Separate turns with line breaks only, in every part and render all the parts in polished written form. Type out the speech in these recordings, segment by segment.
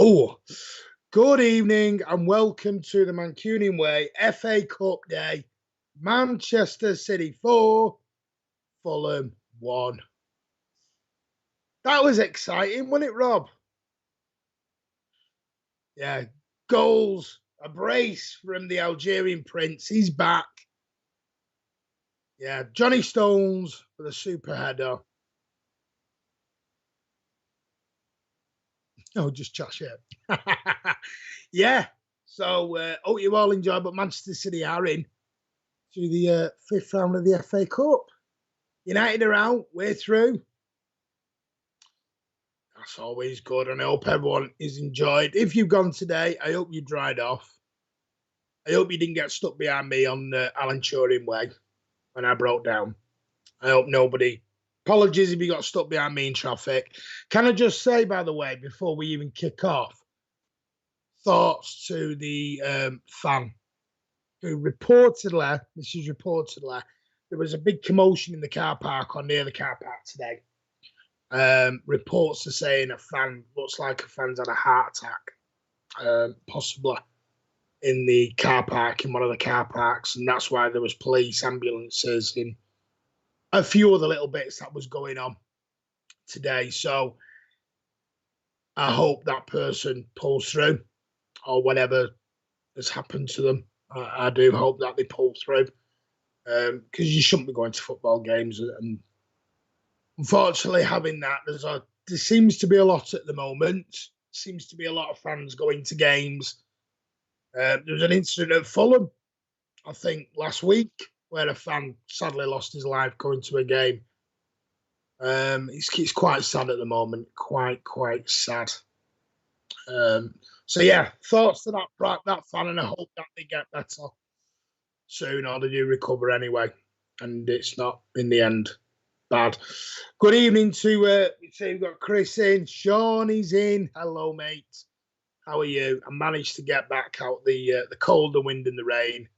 Oh, good evening and welcome to the Mancunian Way FA Cup Day. Manchester City 4, Fulham 1. That was exciting, wasn't it, Rob? Yeah, goals, a brace from the Algerian Prince. He's back. Yeah, Johnny Stones with a super header. Oh, just chat shit. Yeah, so hope you all enjoy, but Manchester City are in to the fifth round of the FA Cup. United are out, we're through. That's always good, and I hope everyone is enjoyed. If you've gone today, I hope you dried off. I hope you didn't get stuck behind me on the Alan Turing way when I broke down. I hope nobody. Apologies if you got stuck behind me in traffic. Can I just say, by the way, before we even kick off, thoughts to the fan who reportedly, there was a big commotion in the car park or near the car park today. Reports are saying a fan looks like a fan's had a heart attack, possibly in the car park, in one of the car parks, and that's why there was police, ambulances, and a few other little bits that was going on today. So I hope that person pulls through, or whatever has happened to them. I do hope that they pull through, because you shouldn't be going to football games and unfortunately, having that, there seems to be a lot at the moment. Seems to be a lot of fans going to games. There was an incident at Fulham, I think, last week, where a fan sadly lost his life going to a game. It's quite sad at the moment. Quite sad. So yeah, thoughts to that fan, and I hope that they get better soon, or they do recover anyway, and it's not in the end bad. Good evening to we've got Chris in, Sean is in. Hello, mate. How are you? I managed to get back out the cold, the wind, and the rain,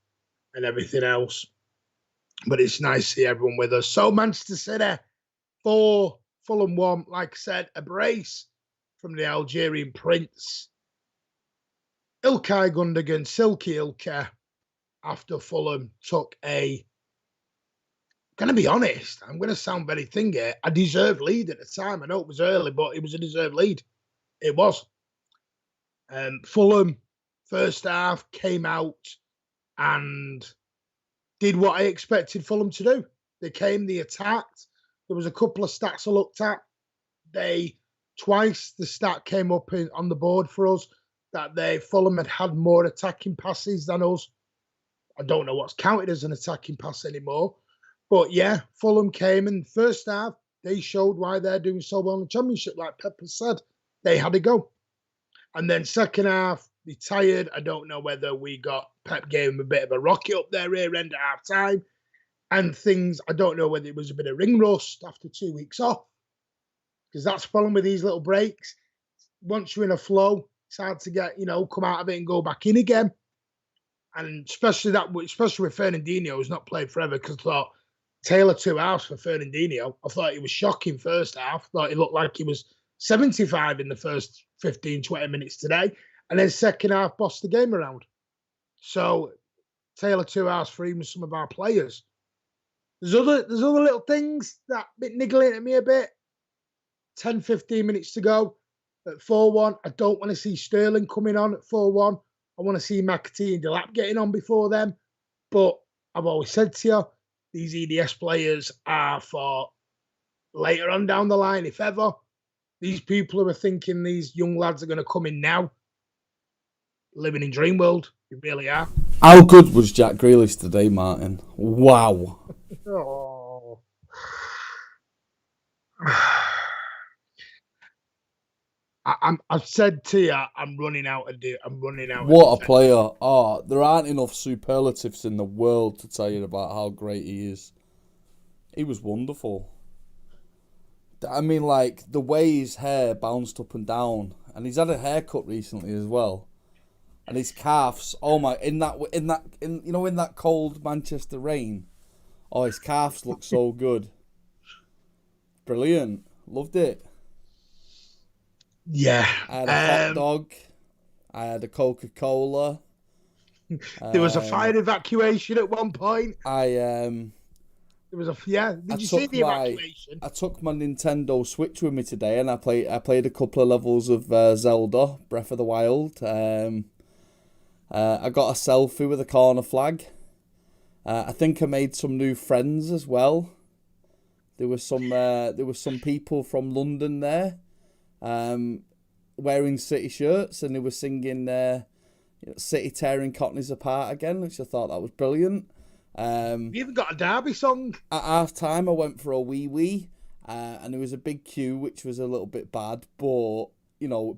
and everything else. But it's nice to see everyone with us. So Manchester City 4, Fulham 1. Like I said, a brace from the Algerian Prince. Ilkay Gundogan, Silky Ilkay, after Fulham took a going to be honest, I'm going to sound very thingy. A deserved lead at the time. I know it was early, but it was a deserved lead. It was. Fulham, first half, came out and did what I expected Fulham to do. They attacked. There was a couple of stats I looked at. Twice the stat came up on the board for us that Fulham had more attacking passes than us. I don't know what's counted as an attacking pass anymore. But yeah, Fulham came in first half. They showed why they're doing so well in the Championship, like Pepper said. They had to go. And then second half, they tired. I don't know whether Pep gave them a bit of a rocket up their rear end at half time. And things, I don't know whether it was a bit of ring rust after 2 weeks off. Because that's the problem with these little breaks. Once you're in a flow, it's hard to get, come out of it and go back in again. And especially with Fernandinho, who's not played forever, because I thought, Taylor 2 hours for Fernandinho. I thought he was shocking first half. Thought he looked like he was 75 in the first 15, 20 minutes today. And then second half bossed the game around. So Taylor 2 hours for even some of our players. There's other little things that bit niggling at me a bit. 10, 15 minutes to go at 4-1. I don't want to see Sterling coming on at 4-1. I want to see McAtee and Delap getting on before them. But I've always said to you, these EDS players are for later on down the line, if ever. These people who are thinking these young lads are going to come in now, living in dream world. You really are.
How good was Jack Grealish today, Martin? Wow.
Oh. I've said to you, I'm running out.
What a player. Oh, there aren't enough superlatives in the world to tell you about how great he is. He was wonderful. I mean, like, the way his hair bounced up and down, and he's had a haircut recently as well. And his calves, oh my, in that cold Manchester rain, oh, his calves look so good. Brilliant. Loved it.
Yeah.
I had a hot dog. I had a Coca-Cola.
There was a fire evacuation at one point. There was a Did you see the evacuation?
I took my Nintendo Switch with me today, and I played a couple of levels of Zelda Breath of the Wild. I got a selfie with a corner flag. I think I made some new friends as well. There was some people from London there, wearing City shirts, and they were singing City tearing Cockneys apart again, which I thought that was brilliant.
You even got a Derby song.
At half time, I went for a wee, and there was a big queue, which was a little bit bad, but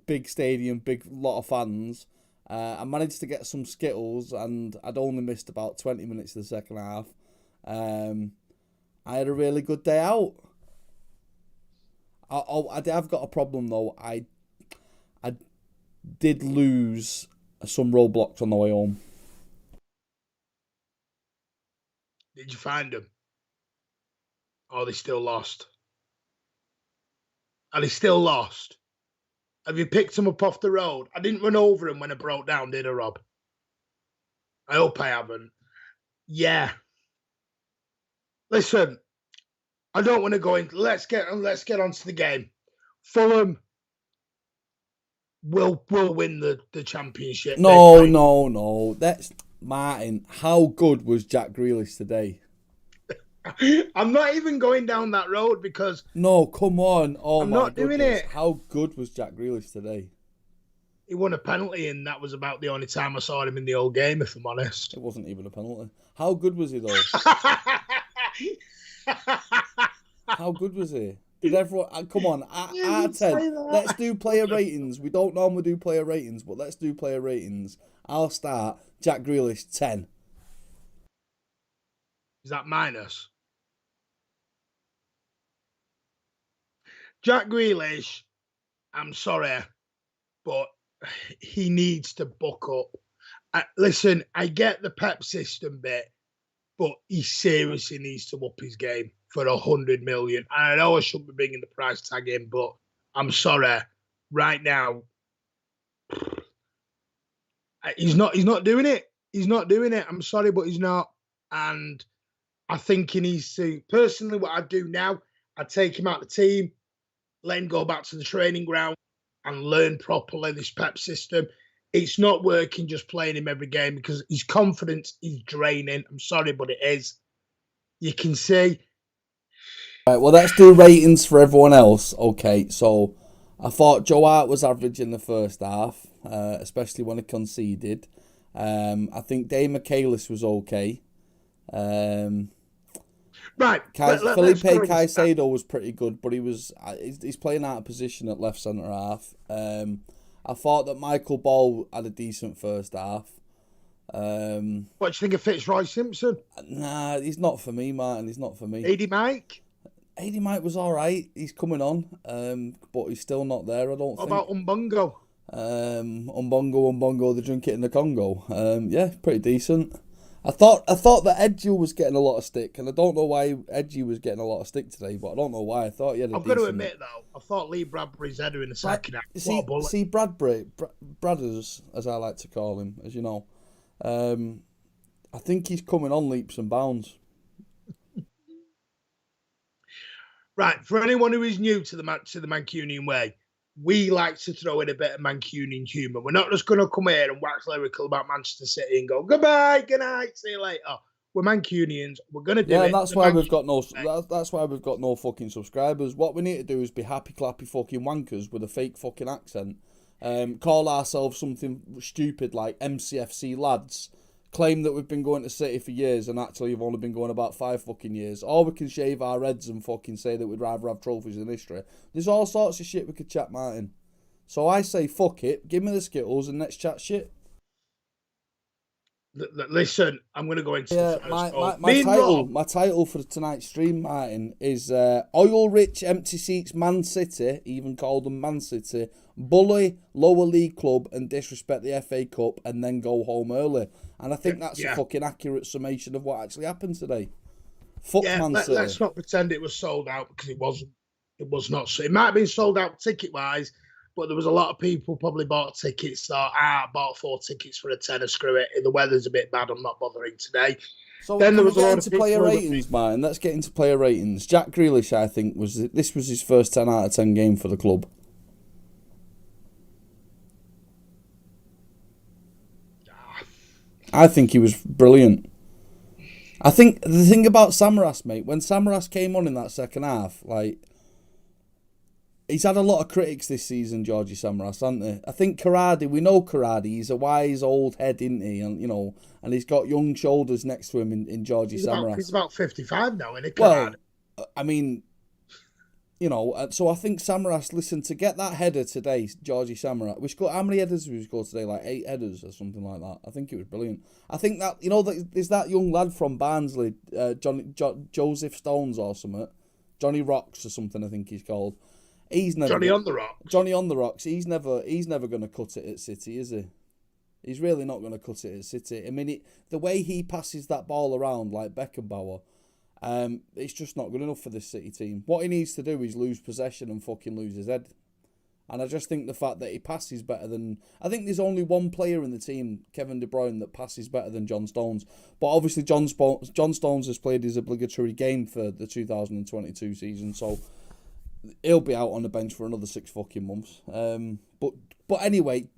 big stadium, big lot of fans. I managed to get some Skittles, and I'd only missed about 20 minutes of the second half. I had a really good day out. I've got a problem though. I did lose some roadblocks on the way home.
Did you find them? Or are they still lost? Are they still lost? Have you picked them up off the road? I didn't run over them when I broke down, did I, Rob? I hope I haven't. Yeah. Listen, I don't want to go into. Let's get on to the game. Fulham will win the championship.
No. That's Martin. How good was Jack Grealish today?
I'm not even going down that road because...
No, come on. Oh,
I'm
my
not
goodness.
doing it.
How good was Jack Grealish today?
He won a penalty, and that was about the only time I saw him in the whole game, if I'm honest.
It wasn't even a penalty. How good was he, though? How good was he? Did everyone... Come on, out of 10. Let's do player ratings. We don't normally do player ratings, but let's do player ratings. I'll start. Jack Grealish, 10.
Is that minus? Jack Grealish, I'm sorry, but he needs to buck up. Listen, I get the Pep system bit, but he seriously needs to up his game for 100 million. And I know I shouldn't be bringing the price tag in, but I'm sorry. Right now, he's not doing it. He's not doing it. I'm sorry, but he's not. And I think he needs to. Personally, what I'd do now, I'd take him out of the team, let him go back to the training ground and learn properly this Pep system. It's not working just playing him every game because his confidence is draining. I'm sorry, but it is. You can see.
Right, well, let's do ratings for everyone else. Okay, so I thought Joe Hart was average in the first half, especially when he conceded. I think Dave Michaelis was okay.
Right,
Felipe Caicedo was pretty good, but he's playing out of position at left centre half. I thought that Michael Ball had a decent first half.
What do you think of Fitzroy Simpson?
Nah, he's not for me, Martin. He's not for me.
AD Mike?
AD Mike was all right. He's coming on, but he's still not there, I don't think.
What about Umbongo?
Umbongo, they drink it in the Congo. Yeah, pretty decent. I thought that Edgy was getting a lot of stick, and I don't know why Edgy was getting a lot of stick today, but I don't know why. I thought he had a
I've got to admit, though, I thought Lee Bradbury's header in the second half.
See, Bradders, as I like to call him, as you know, I think he's coming on leaps and bounds.
Right, for anyone who is new to the Mancunian way, we like to throw in a bit of Mancunian humour. We're not just going to come here and wax lyrical about Manchester City and go, goodbye, good night, see you later. We're Mancunians. We're going to do it.
Yeah, and that's why we've got no. That's why we've got no fucking subscribers. What we need to do is be happy clappy fucking wankers with a fake fucking accent. Call ourselves something stupid like MCFC lads. Claim that we've been going to City for years and actually have only been going about 5 fucking years. Or we can shave our heads and fucking say that we'd rather have trophies than history. There's all sorts of shit we could chat, Martin. So I say fuck it, give me the Skittles and let's chat shit.
Listen, I'm going to go into
my title for tonight's stream, Martin, is Oil-Rich Empty Seats Man City, even called them Man City, bully lower league club and disrespect the FA Cup and then go home early. And I think that's a fucking accurate summation of what actually happened today. Fuck Man City.
Let's not pretend it was sold out because it wasn't. It was not. So it might have been sold out ticket-wise. But there was a lot of people probably bought tickets. Thought, I bought 4 tickets for a tenner. Screw it. The weather's a bit bad. I'm not bothering today.
So
then there
can we
was a
get
lot
into
of people
player ratings, Martin? Let's get into player ratings. Jack Grealish, I think, was his first 10 out of 10 game for the club. I think he was brilliant. I think the thing about Samaras, mate, when Samaras came on in that second half, like, he's had a lot of critics this season, Georgie Samaras, hasn't they? I think Karadi, we know Karadi, he's a wise old head, isn't he? And, you know, and he's got young shoulders next to him in Georgie Samaras.
He's about 55 now, isn't he, Karadi?
Well, I mean, you know, so I think Samaras, listen, to get that header today, Georgie Samaras, we scored, how many headers did we score today? Like 8 headers or something like that. I think it was brilliant. I think that, you know, there's that young lad from Barnsley, Joseph Stones or something, Johnny Rocks or something, I think he's called. He's never
Johnny on the Rocks.
Johnny on the Rocks. He's never going to cut it at City, is he? He's really not going to cut it at City. I mean, the way he passes that ball around like Beckenbauer, it's just not good enough for this City team. What he needs to do is lose possession and fucking lose his head. And I just think the fact that he passes better than... I think there's only one player in the team, Kevin De Bruyne, that passes better than John Stones. But obviously John Stones has played his obligatory game for the 2022 season, so he'll be out on the bench for another 6 fucking months. But anyway,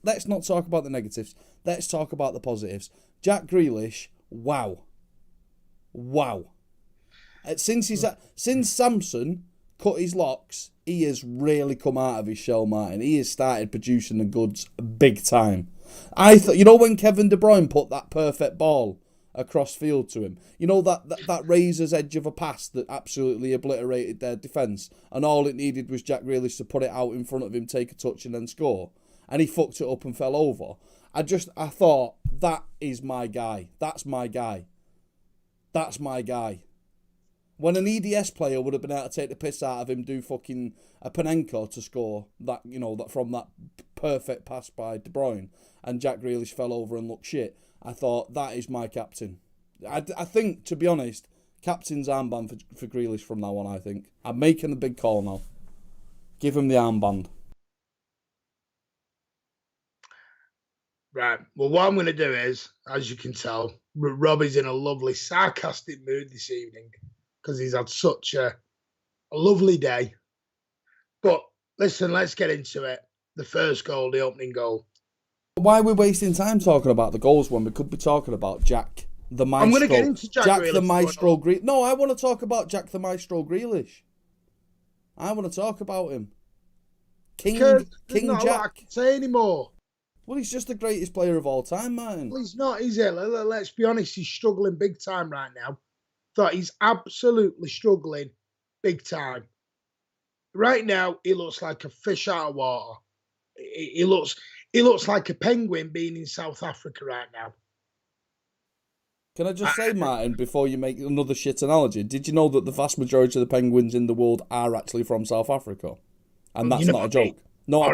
let's not talk about the negatives. Let's talk about the positives. Jack Grealish, wow. Since Samson cut his locks, he has really come out of his shell, Martin. He has started producing the goods big time. I thought, you know, when Kevin De Bruyne put that perfect ball across field to him, you know, that razor's edge of a pass that absolutely obliterated their defence, and all it needed was Jack Grealish to put it out in front of him, take a touch and then score, and he fucked it up and fell over. I thought, that is my guy. That's my guy. When an EDS player would have been able to take the piss out of him, do fucking a Panenka to score that, you know, that from that perfect pass by De Bruyne, and Jack Grealish fell over and looked shit, I thought, that is my captain. I think, to be honest, captain's armband for Grealish from now on, I think. I'm making the big call now. Give him the armband.
Right. Well, what I'm going to do is, as you can tell, Robbie's in a lovely sarcastic mood this evening because he's had such a lovely day. But listen, let's get into it. The first goal, the opening goal.
Why are we wasting time talking about the goals when we could be talking about Jack the Maestro?
I'm going to get into Jack
the Maestro Grealish. No, I want to talk about Jack the Maestro Grealish. I want to talk about him. King
not
Jack.
A lot I can say anymore.
Well, he's just the greatest player of all time, man.
Well, he's not, is he? Let's be honest, he's struggling big time right now. Thought he's absolutely struggling big time. Right now, he looks like a fish out of water. He looks like a penguin being in South Africa right now.
Can I just say, Martin, before you make another shit analogy, did you know that the vast majority of the penguins in the world are actually from South Africa? And that's not a joke. No, I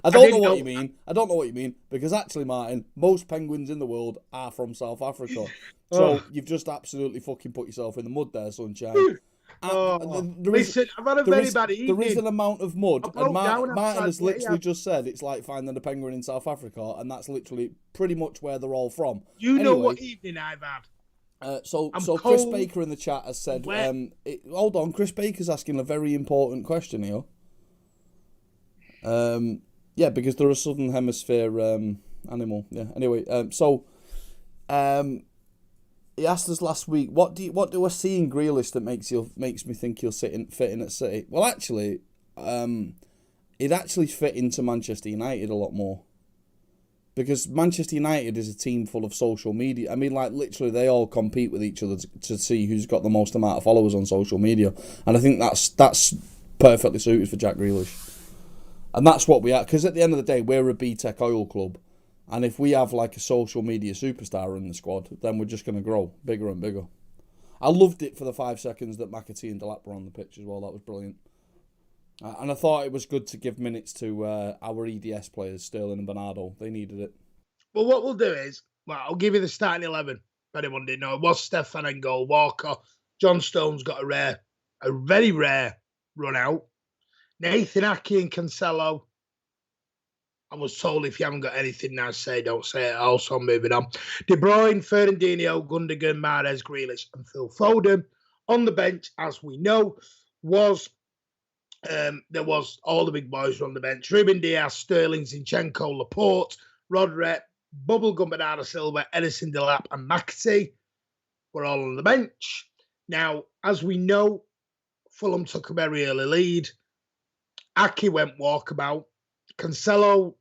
don't know what you mean. I don't know what you mean, because actually, Martin, most penguins in the world are from South Africa. So you've just absolutely fucking put yourself in the mud there, sunshine.
Listen, I've had a very bad evening.
There is an amount of mud, and Martin has literally just said it's like finding a penguin in South Africa, and that's literally pretty much where they're all from.
You know what evening I've had.
So Chris Baker in the chat has said, hold on, Chris Baker's asking a very important question here. Yeah, because they're a Southern Hemisphere animal. Yeah. Anyway, he asked us last week, what do I see in Grealish that makes me think he'll fit in at City? Well, actually, he'd actually fit into Manchester United a lot more, because Manchester United is a team full of social media. I mean, like, literally, they all compete with each other to see who's got the most amount of followers on social media, and I think that's perfectly suited for Jack Grealish. And that's what we are, because at the end of the day, we're a B-Tech oil club. And if we have like a social media superstar in the squad, then we're just going to grow bigger and bigger. I loved it for the 5 seconds that McAtee and Delap were on the pitch as well. That was brilliant. And I thought it was good to give minutes to our EDS players, Sterling and Bernardo. They needed it.
Well, what we'll do is, I'll give you the starting 11. If anyone didn't know, it was Stefan in goal, Walker. John Stones got a very rare run out. Nathan Ake and Cancelo. I was told if you haven't got anything now to say, don't say it. Also, moving on. De Bruyne, Fernandinho, Gundogan, Mahrez, Grealish, and Phil Foden. On the bench, as we know, was there was all the big boys on the bench. Ruben Diaz, Sterling, Zinchenko, Laporte, Rodri, Bubblegum, Bernardo Silva, Edison Delap, and McAtee were all on the bench. Now, as we know, Fulham took a very early lead. Ake went walkabout. Cancelo,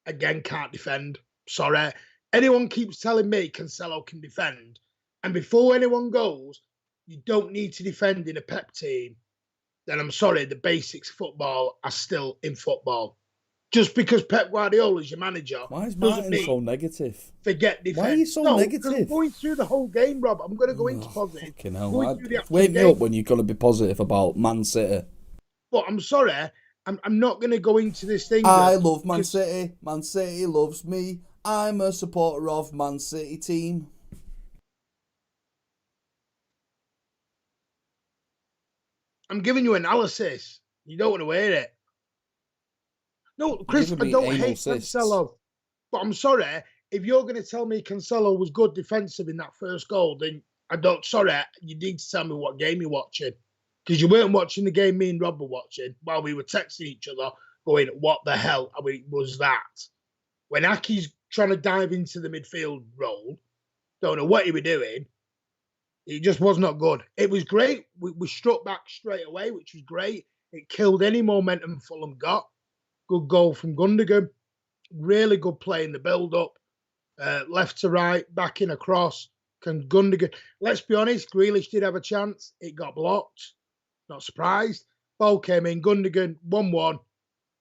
again, can't defend. Sorry. Anyone keeps telling me Cancelo can defend. And before anyone goes, you don't need to defend in a Pep team. Then I'm sorry, the basics of football are still in football. Just because Pep Guardiola is your manager.
Why is Martin so negative?
Forget defense.
Why are you so negative?
I'm going through the whole game, Rob. I'm going to go into positive.
Fucking hell. Wake me up when you're going to be positive about Man City.
But I'm sorry, I'm not going to go into this thing.
I love Man City. Man City loves me. I'm a supporter of Man City team.
I'm giving you analysis. You don't want to hear it. No, Chris, I don't hate Cancelo. But I'm sorry, if you're going to tell me Cancelo was good defensive in that first goal, then you need to tell me what game you're watching. Because you weren't watching the game me and Rob were watching while we were texting each other going, what the hell was that? When Ake's trying to dive into the midfield role, don't know what he was doing. It just was not good. It was great. We struck back straight away, which was great. It killed any momentum Fulham got. Good goal from Gundogan. Really good play in the build-up. Left to right, back in across. Can Gundogan... Let's be honest, Grealish did have a chance. It got blocked. Not surprised. Ball came in. Gundogan, 1-1.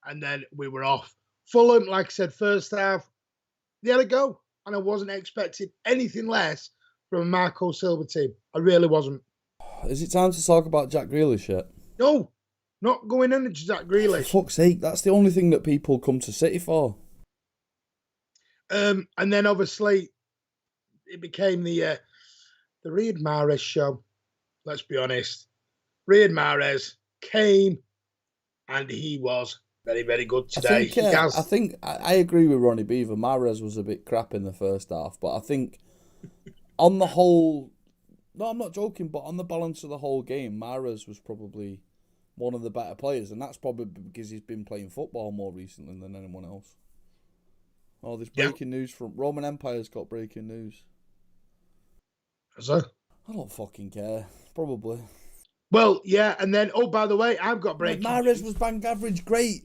And then we were off. Fulham, like I said, first half, they had a go. And I wasn't expecting anything less from a Marco Silva team. I really wasn't.
Is it time to talk about Jack Grealish yet?
No, not going into Jack Grealish.
For fuck's sake, that's the only thing that people come to City for.
And then obviously it became the Riyad Mahrez show. Let's be honest. Riyad Mahrez came and he was very, very good today.
I think I agree with Ronnie Beaver. Mahrez was a bit crap in the first half, but I think on the whole, no, I'm not joking, but on the balance of the whole game, Mahrez was probably one of the better players, and that's probably because he's been playing football more recently than anyone else. Oh, there's breaking news from Roman Empire's got breaking news.
Is there?
I don't fucking care. Probably.
Well, yeah, and then, oh, by the way, I've got breaking
Mahrez was bank average. Great,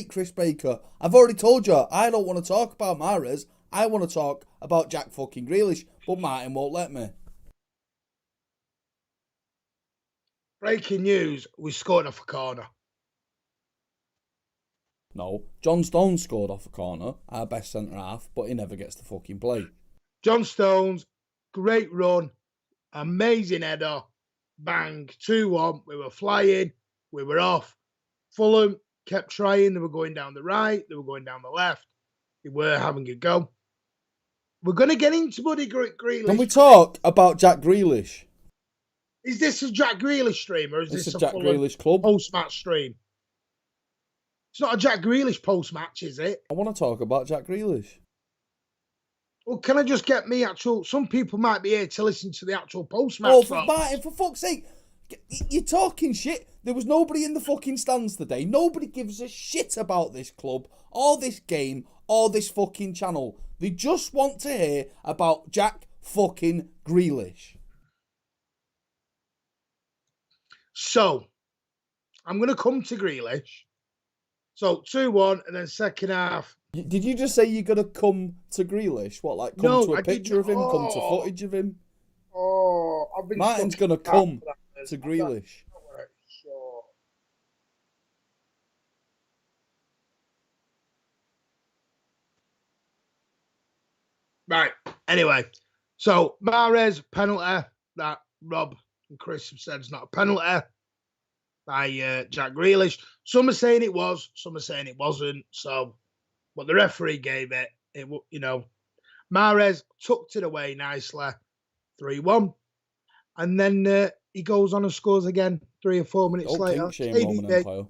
Chris Baker. I've already told you, I don't want to talk about Mahrez. I want to talk about Jack fucking Grealish, but Martin won't let me.
Breaking news, we scored off a corner.
No, John Stones scored off a corner, our best centre-half, but he never gets to fucking play.
John Stones, great run, amazing header, bang, 2-1, we were flying, we were off. Fulham kept trying, they were going down the right, they were going down the left, they were having a go. We're going to get into Buddy Grealish.
Can we talk about Jack Grealish?
Is this a Jack Grealish stream or is this a
Jack
Fulham
Grealish club
post-match stream? It's not a Jack Grealish post-match, is it?
I want to talk about Jack Grealish.
Well, can I just get me actual... Some people might be here to listen to the actual post-match.
Oh, Martin, for fuck's sake. You're talking shit. There was nobody in the fucking stands today. Nobody gives a shit about this club, or this game, or this fucking channel. They just want to hear about Jack fucking Grealish.
So, I'm going to come to Grealish. So, 2-1, and then second half.
Did you just say you're going to come to Grealish? What, like come to a picture of him, come to footage of him?
Oh, I've been...
Martin's going to come to Grealish.
Right, anyway. So, Mahrez, penalty that Rob and Chris have said it's not a penalty by Jack Grealish. Some are saying it was, some are saying it wasn't. So, but the referee gave it. Mahrez tucked it away nicely, 3-1, and then he goes on and scores again 3 or 4 minutes later.
Shame, Roman Empire.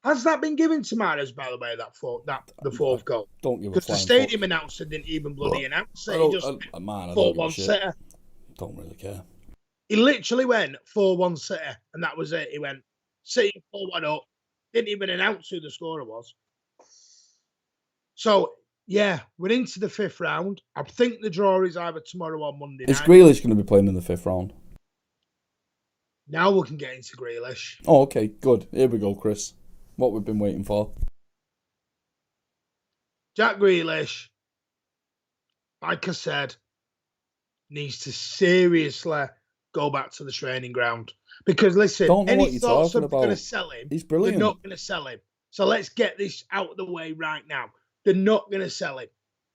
Has that been given to Mahrez, by the way, the fourth goal?
Don't give a
Because the
flying
stadium
fuck.
announcer didn't even bloody announce it.
I
He just
don't give
4-1
a shit.
City.
Don't really care.
He literally went 4-1 City, and that was it. He went City 4-1 up. Didn't even announce who the scorer was. So, yeah, we're into the 5th round. I think the draw is either tomorrow or Monday night.
Is Grealish going to be playing in the 5th round?
Now we can get into Grealish.
Oh, okay, good. Here we go, Chris. What we've been waiting for.
Jack Grealish, like I said, needs to seriously go back to the training ground. Because, listen, any thoughts of going to sell him,
he's brilliant.
They're not going to sell him. So let's get this out of the way right now. They're not going to sell him.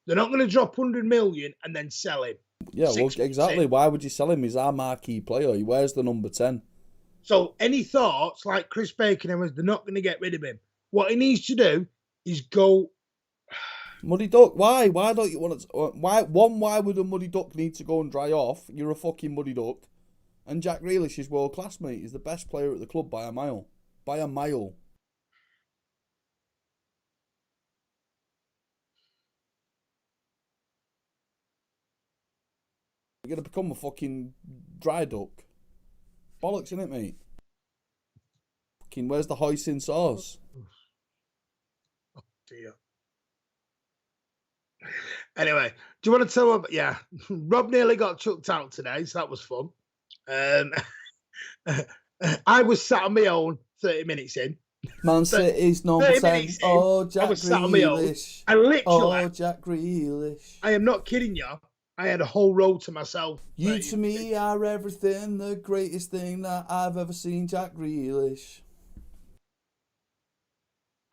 They're not going to drop 100 million and then sell him.
Yeah, well, exactly. Why would you sell him? He's our marquee player. He wears the number 10.
So any thoughts, like Chris Bacon was, they're not going to get rid of him. What he needs to do is go...
Muddy Duck, why? Why don't you want to... Why would a Muddy Duck need to go and dry off? You're a fucking Muddy Duck. And Jack Grealish is world-class, mate. He's the best player at the club by a mile. By a mile. You're going to become a fucking dry duck. Bollocks, innit, mate? Fucking, where's the hoisin sauce?
Oh, dear. Anyway, do you want to tell them? Yeah, Rob nearly got chucked out today, so that was fun. I was sat on my own 30 minutes in.
Man City's number 10. Oh, Jack Grealish.
Oh,
Jack Grealish.
I am not kidding you. I had a whole row to myself.
You to me are everything, the greatest thing that I've ever seen, Jack Grealish.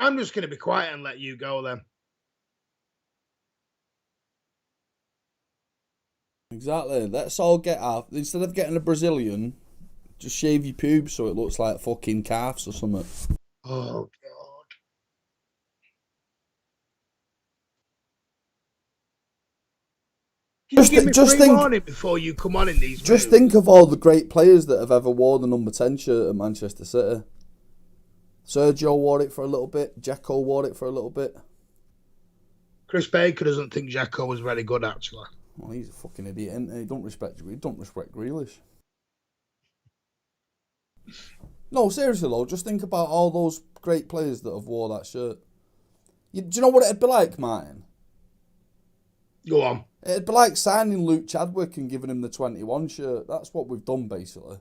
I'm just going to be quiet and let you go then.
Exactly. Let's all get off. Instead of getting a Brazilian, just shave your pubes so it looks like fucking calves or something.
Oh, God. Just think before you come on in these.
Just think of all the great players that have ever worn the number 10 shirt at Manchester City. Sergio wore it for a little bit. Dzeko wore it for a little bit.
Chris Baker doesn't think Dzeko was very good, actually.
Well, he's a fucking idiot, isn't he? Don't respect Grealish. No, seriously though, just think about all those great players that have wore that shirt. Do you know what it'd be like, Martin?
Go on.
It'd be like signing Luke Chadwick and giving him the 21 shirt. That's what we've done, basically.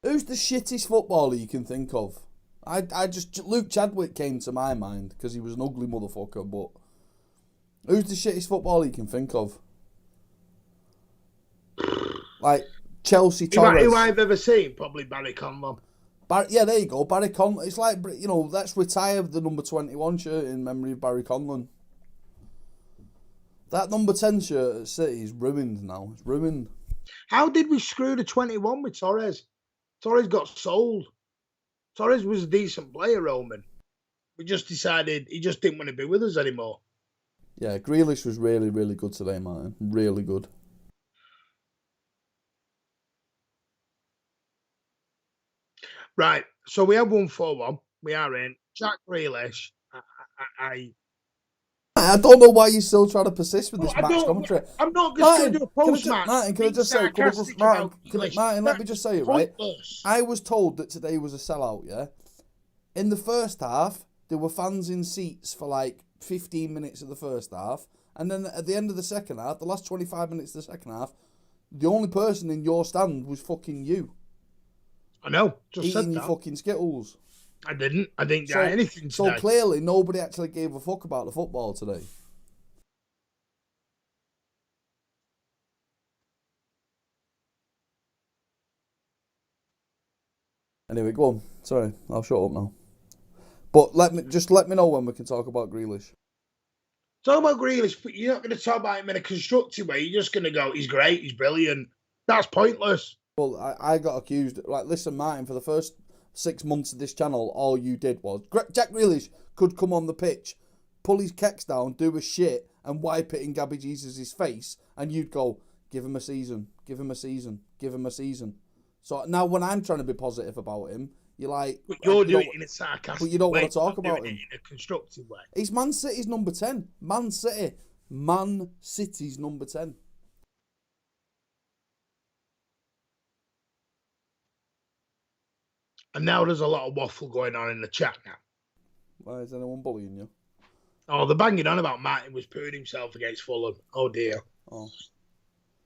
Who's the shittest footballer you can think of? Luke Chadwick came to my mind because he was an ugly motherfucker, but who's the shittest footballer you can think of? Like Chelsea Torres.
Who I've ever seen, probably Barry Conlon.
Yeah, there you go, Barry Conlon. It's like, let's retire the number 21 shirt in memory of Barry Conlon. That number 10 shirt at City is ruined now. It's ruined.
How did we screw the 21 with Torres? Torres got sold. Torres was a decent player, Roman. We just decided he just didn't want to be with us anymore.
Yeah, Grealish was really, really good today, Martin. Really good.
Right, so we have 1-4-1. We are in. Jack Grealish.
I don't know why you're still trying to persist with this match commentary.
I'm not going to do a post-match.
Martin, can I just say, Martin, let me just say it, right? I was told that today was a sellout, yeah? In the first half, there were fans in seats for like 15 minutes of the first half, and then at the end of the second half, the last 25 minutes of the second half, the only person in your stand was fucking you.
I know.
Just eating your fucking Skittles.
I didn't do anything today.
So clearly, nobody actually gave a fuck about the football today. Anyway, go on. Sorry, I'll shut up now. But let me know when we can talk about Grealish.
Talk about Grealish, but you're not going to talk about him in a constructive way. You're just going to go, he's great, he's brilliant. That's pointless.
Well, I got accused. Like, listen, Martin, for the first 6 months of this channel, all you did was Jack Grealish could come on the pitch, pull his kecks down, do a shit, and wipe it in Gabby Jesus' face, and you'd go, Give him a season. Give him a season. Give him a season. So now when I'm trying to be positive about him, you're like...
But you're doing it in a sarcastic way.
But you don't want to talk about him.
In a constructive way.
He's Man City's number 10. Man City. Man City's number 10.
And now there's a lot of waffle going on in the chat now.
Why is anyone bullying you?
Oh, they're banging on about Martin was pooing himself against Fulham. Oh, dear.
Oh.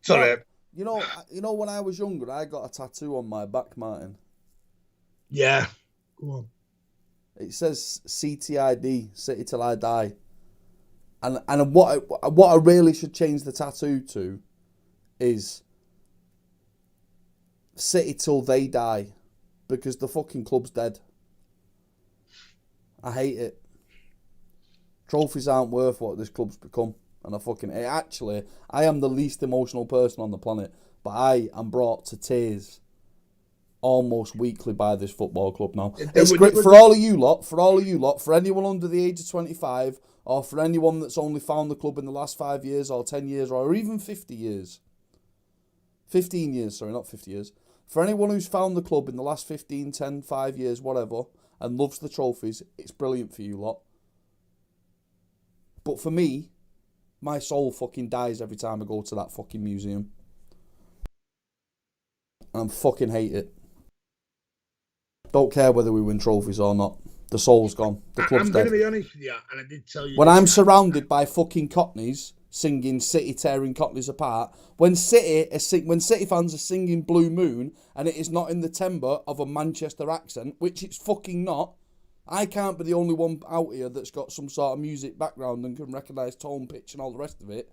Sorry.
You know, when I was younger, I got a tattoo on my back, Martin.
Yeah. Go on.
It says CTID, City Till I Die. And what I really should change the tattoo to is City Till They Die. Because the fucking club's dead. I hate it. Trophies aren't worth what this club's become. And I am the least emotional person on the planet. But I am brought to tears almost weekly by this football club now. It's great for all of you lot, for anyone under the age of 25, or for anyone that's only found the club in the last 5 years, or 10 years, or even 50 years. 15 years, sorry, not 50 years. For anyone who's found the club in the last 15, 10, 5 years, whatever, and loves the trophies, it's brilliant for you lot. But for me, my soul fucking dies every time I go to that fucking museum. And I fucking hate it. Don't care whether we win trophies or not. The soul's gone. The club's dead.
I'm going to be honest with you, and I did tell you...
When I'm surrounded by fucking Cockneys singing City tearing Cockneys apart, when City fans are singing Blue Moon and it is not in the timbre of a Manchester accent, which it's fucking not, I can't be the only one out here that's got some sort of music background and can recognise tone, pitch and all the rest of it.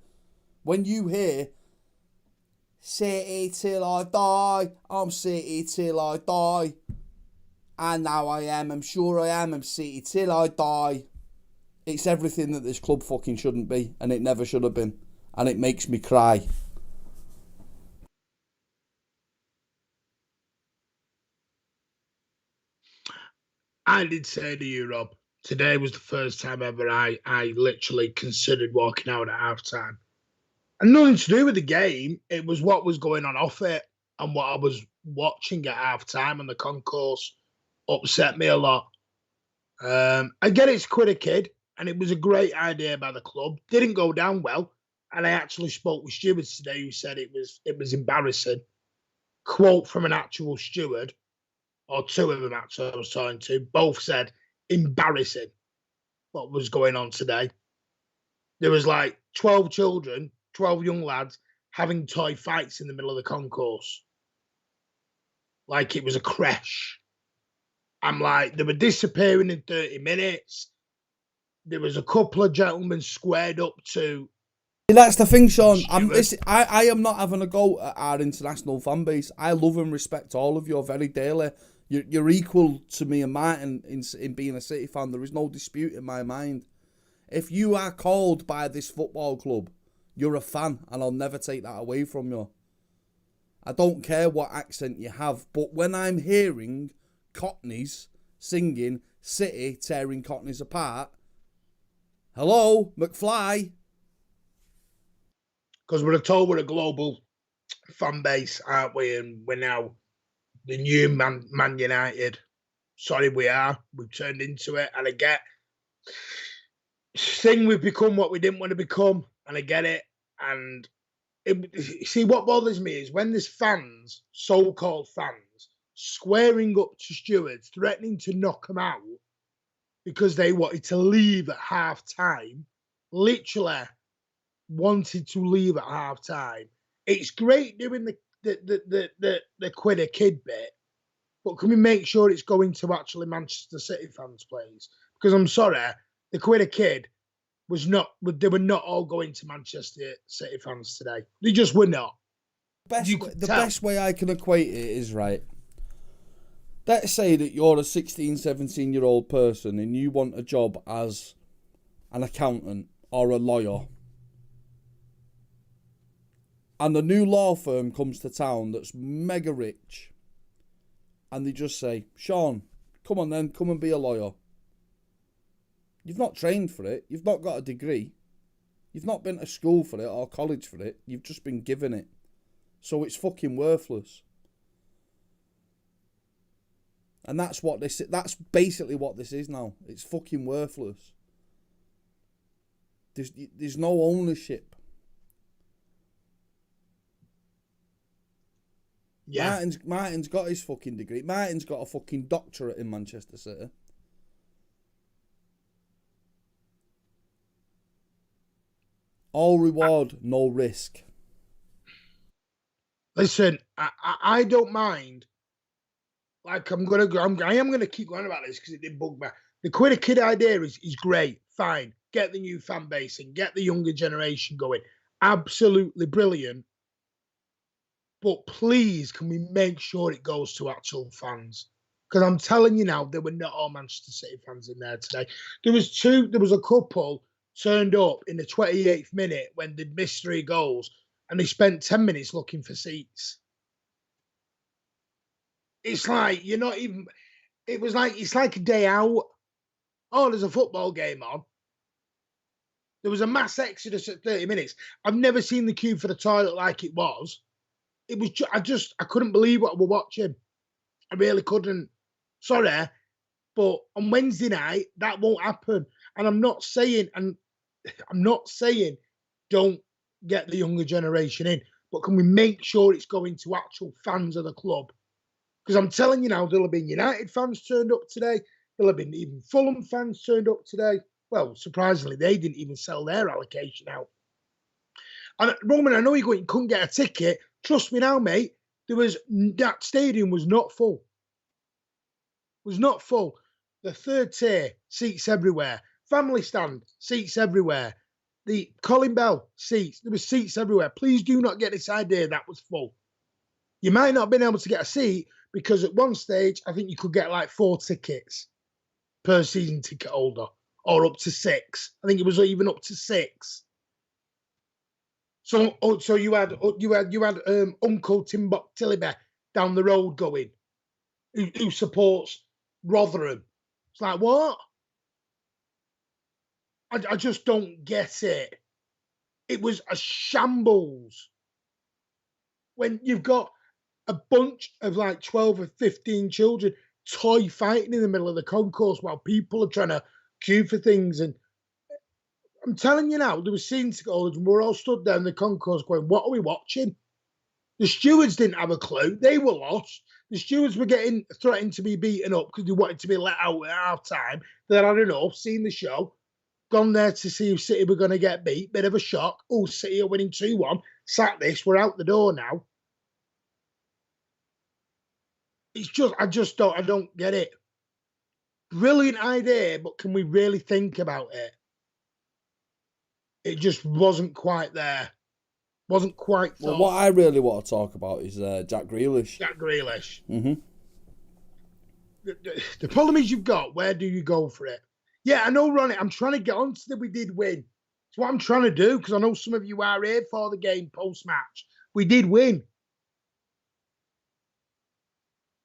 When you hear City till I die, I'm City till I die, and now I'm sure I am, I'm City till I die. It's everything that this club fucking shouldn't be, and it never should have been. And it makes me cry.
I did say to you, Rob, today was the first time ever I literally considered walking out at half-time. And nothing to do with the game. It was what was going on off it and what I was watching at half-time, and the concourse upset me a lot. I get it's quit a kid, and it was a great idea by the club. Didn't go down well, and I actually spoke with stewards today who said it was embarrassing. Quote from an actual steward, or two of them actually I was talking to, both said embarrassing what was going on today. There was like 12 children, 12 young lads having toy fights in the middle of the concourse. Like it was a creche. I'm like, they were disappearing in 30 minutes. There was a couple of gentlemen squared up to...
That's the thing, Sean. I am not having a go at our international fan base. I love and respect all of you very dearly. You're equal to me and Martin in being a City fan. There is no dispute in my mind. If you are called by this football club, you're a fan, and I'll never take that away from you. I don't care what accent you have, but when I'm hearing Cockneys singing City tearing Cockneys apart, hello, McFly.
Because we're told we're a global fan base, aren't we? And we're now the new Man United. Sorry, we are. We've turned into it. And I get... we've become what we didn't want to become. And I get it. And see, what bothers me is when there's fans, so-called fans, squaring up to stewards, threatening to knock them out because they wanted to leave at half-time, literally wanted to leave at half-time. It's great doing the quid a kid bit, but can we make sure it's going to actually Manchester City fans, please? Because I'm sorry, the quid a kid they were not all going to Manchester City fans today. They just were not.
The best way I can equate it is, right, let's say that you're a 16, 17-year-old person and you want a job as an accountant or a lawyer. And a new law firm comes to town that's mega rich. And they just say, Sean, come on then, come and be a lawyer. You've not trained for it. You've not got a degree. You've not been to school for it or college for it. You've just been given it. So it's fucking worthless. And that's basically what this is now. It's fucking worthless. There's no ownership.
Yeah.
Martin's got his fucking degree. Martin's got a fucking doctorate in Manchester City. All reward, no risk.
Listen, I don't mind. Like I am gonna keep going about this because it did bug me. The Quid Kid idea is great. Fine, get the new fan base and get the younger generation going. Absolutely brilliant. But please, can we make sure it goes to actual fans? Because I'm telling you now, there were not all Manchester City fans in there today. There was a couple turned up in the 28th minute when they missed 3 goals, and they spent 10 minutes looking for seats. It's like you're not even. It's like a day out. Oh, there's a football game on. There was a mass exodus at 30 minutes. I've never seen the queue for the toilet like it was. It was. I couldn't believe what I was watching. I really couldn't. Sorry, but on Wednesday night that won't happen. And I'm not saying don't get the younger generation in, but can we make sure it's going to actual fans of the club? Because I'm telling you now, there'll have been United fans turned up today. There'll have been even Fulham fans turned up today. Well, surprisingly, they didn't even sell their allocation out. And Roman, I know you couldn't get a ticket. Trust me now, mate. That stadium was not full. Was not full. The third tier, seats everywhere. Family stand, seats everywhere. The Colin Bell seats, there were seats everywhere. Please do not get this idea that was full. You might not have been able to get a seat because at one stage, I think you could get like 4 tickets per season ticket holder, or up to 6. I think it was even up to 6. So you had Uncle Tim Tillybear down the road going, who supports Rotherham. It's like, what? I just don't get it. It was a shambles. When you've got a bunch of like 12 or 15 children toy fighting in the middle of the concourse while people are trying to queue for things. And I'm telling you now, there were scenes to go, and we're all stood there in the concourse going, what are we watching? The stewards didn't have a clue. They were lost. The stewards were getting threatened to be beaten up because they wanted to be let out at half time. They had enough, seen the show, gone there to see if City were going to get beat. Bit of a shock. Oh, City are winning 2-1. Sack this. We're out the door now. It's just, I don't get it. Brilliant idea, but can we really think about it? It just wasn't quite there. Wasn't quite.
Well, what I really want to talk about is Jack Grealish.
Jack Grealish.
Mm-hmm.
The problem is, you've got, where do you go for it? Yeah, I know, Ronnie. I'm trying to get on to that we did win. It's what I'm trying to do, because I know some of you are here for the game post-match. We did win.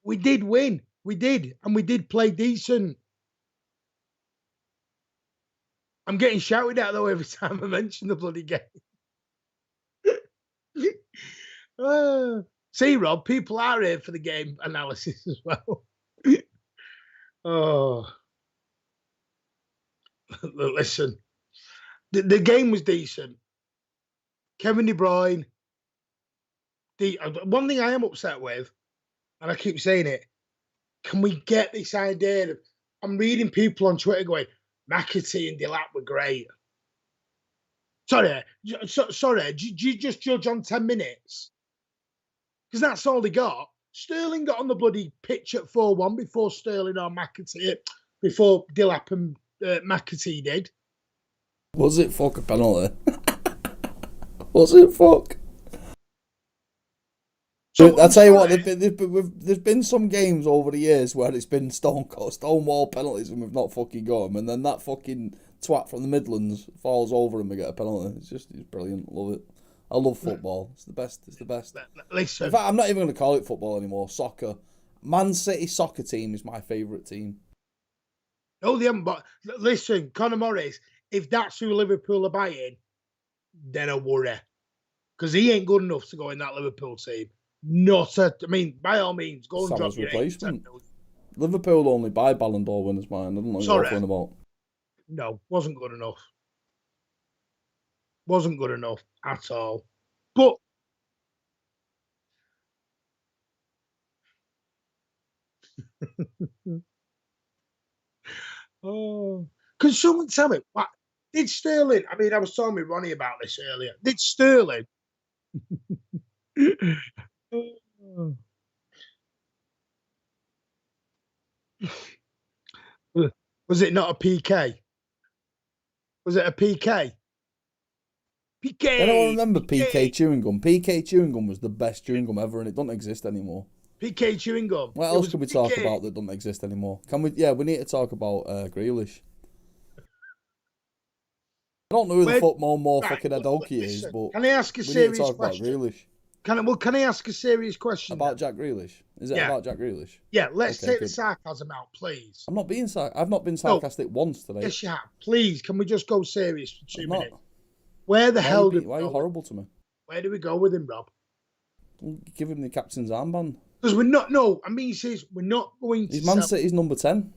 We did win. We did. And we did play decent. I'm getting shouted at, though, every time I mention the bloody game. See, Rob, people are here for the game analysis as well. Oh. Listen, the game was decent. Kevin De Bruyne. One thing I am upset with, and I keep saying it, can we get this idea of, I'm reading people on Twitter going, McAtee and Delap were great. Sorry, did you just judge on 10 minutes? Because that's all they got. Sterling got on the bloody pitch at 4-1 before Sterling or McAtee, before Delap and McAtee did.
Was it fuck a penalty? Was it fuck? So I'll tell you what, there's been some games over the years where it's been stonewall penalties and we've not fucking got them, and then that fucking twat from the Midlands falls over and we get a penalty. It's brilliant. Love it. I love football. It's the best.
Listen.
In fact, I'm not even going to call it football anymore. Soccer. Man City soccer team is my favourite team.
No, they haven't. But listen, Conor Mahrez, if that's who Liverpool are buying, then I worry. because he ain't good enough to go in that Liverpool team. I mean, by all means, go and drop
Salah's
your
replacement. Liverpool only buy Ballon d'Or winners, man. I don't know what you're talking about.
No, wasn't good enough. Wasn't good enough at all. But oh, can someone tell me what did Sterling? I mean, I was talking with Ronnie about this earlier. Did Sterling? Was it not a PK? Was it a PK? PK.
I don't remember PK chewing gum. PK chewing gum was the best chewing gum ever, and it doesn't exist anymore.
PK chewing gum.
What else can we talk about that doesn't exist anymore? Can we? Yeah, we need to talk about Grealish. I don't know who the fuck more fucking Adoki is, but
can I ask a serious question?
About Grealish.
Can I ask a serious question
about Jack Grealish? Is it about Jack Grealish?
Yeah, let's take the sarcasm out, please.
I'm not being I've not been sarcastic once today.
Yes, you have. Please, can we just go serious for 2 minutes? Where the hell
why are you horrible to me?
Where do we go with him, Rob?
Give him the captain's armband.
Because we're not. No, I mean, he says we're not going to.
He's Man City's number 10.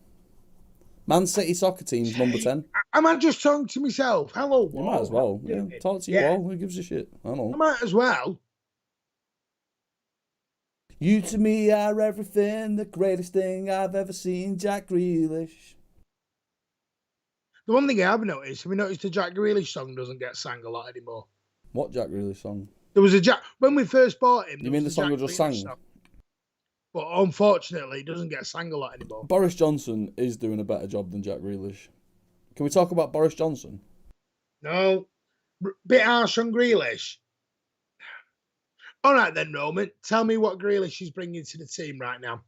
Man City soccer team's number 10.
Am I just talking to myself? Hello,
you might as well. Yeah. Talk to you all. Who gives a shit? I don't know.
I might as well.
You to me are everything, the greatest thing I've ever seen, Jack Grealish.
The one thing I have noticed, have we noticed the Jack Grealish song doesn't get sang a lot anymore?
What Jack Grealish song?
There was a Jack when we first bought him.
You mean the song that just sang?
Song. But unfortunately, it doesn't get sang a lot anymore.
Boris Johnson is doing a better job than Jack Grealish. Can we talk about Boris Johnson?
No. Bit harsh on Grealish. All right then, Roman. Tell me what Grealish is bringing to the team right now.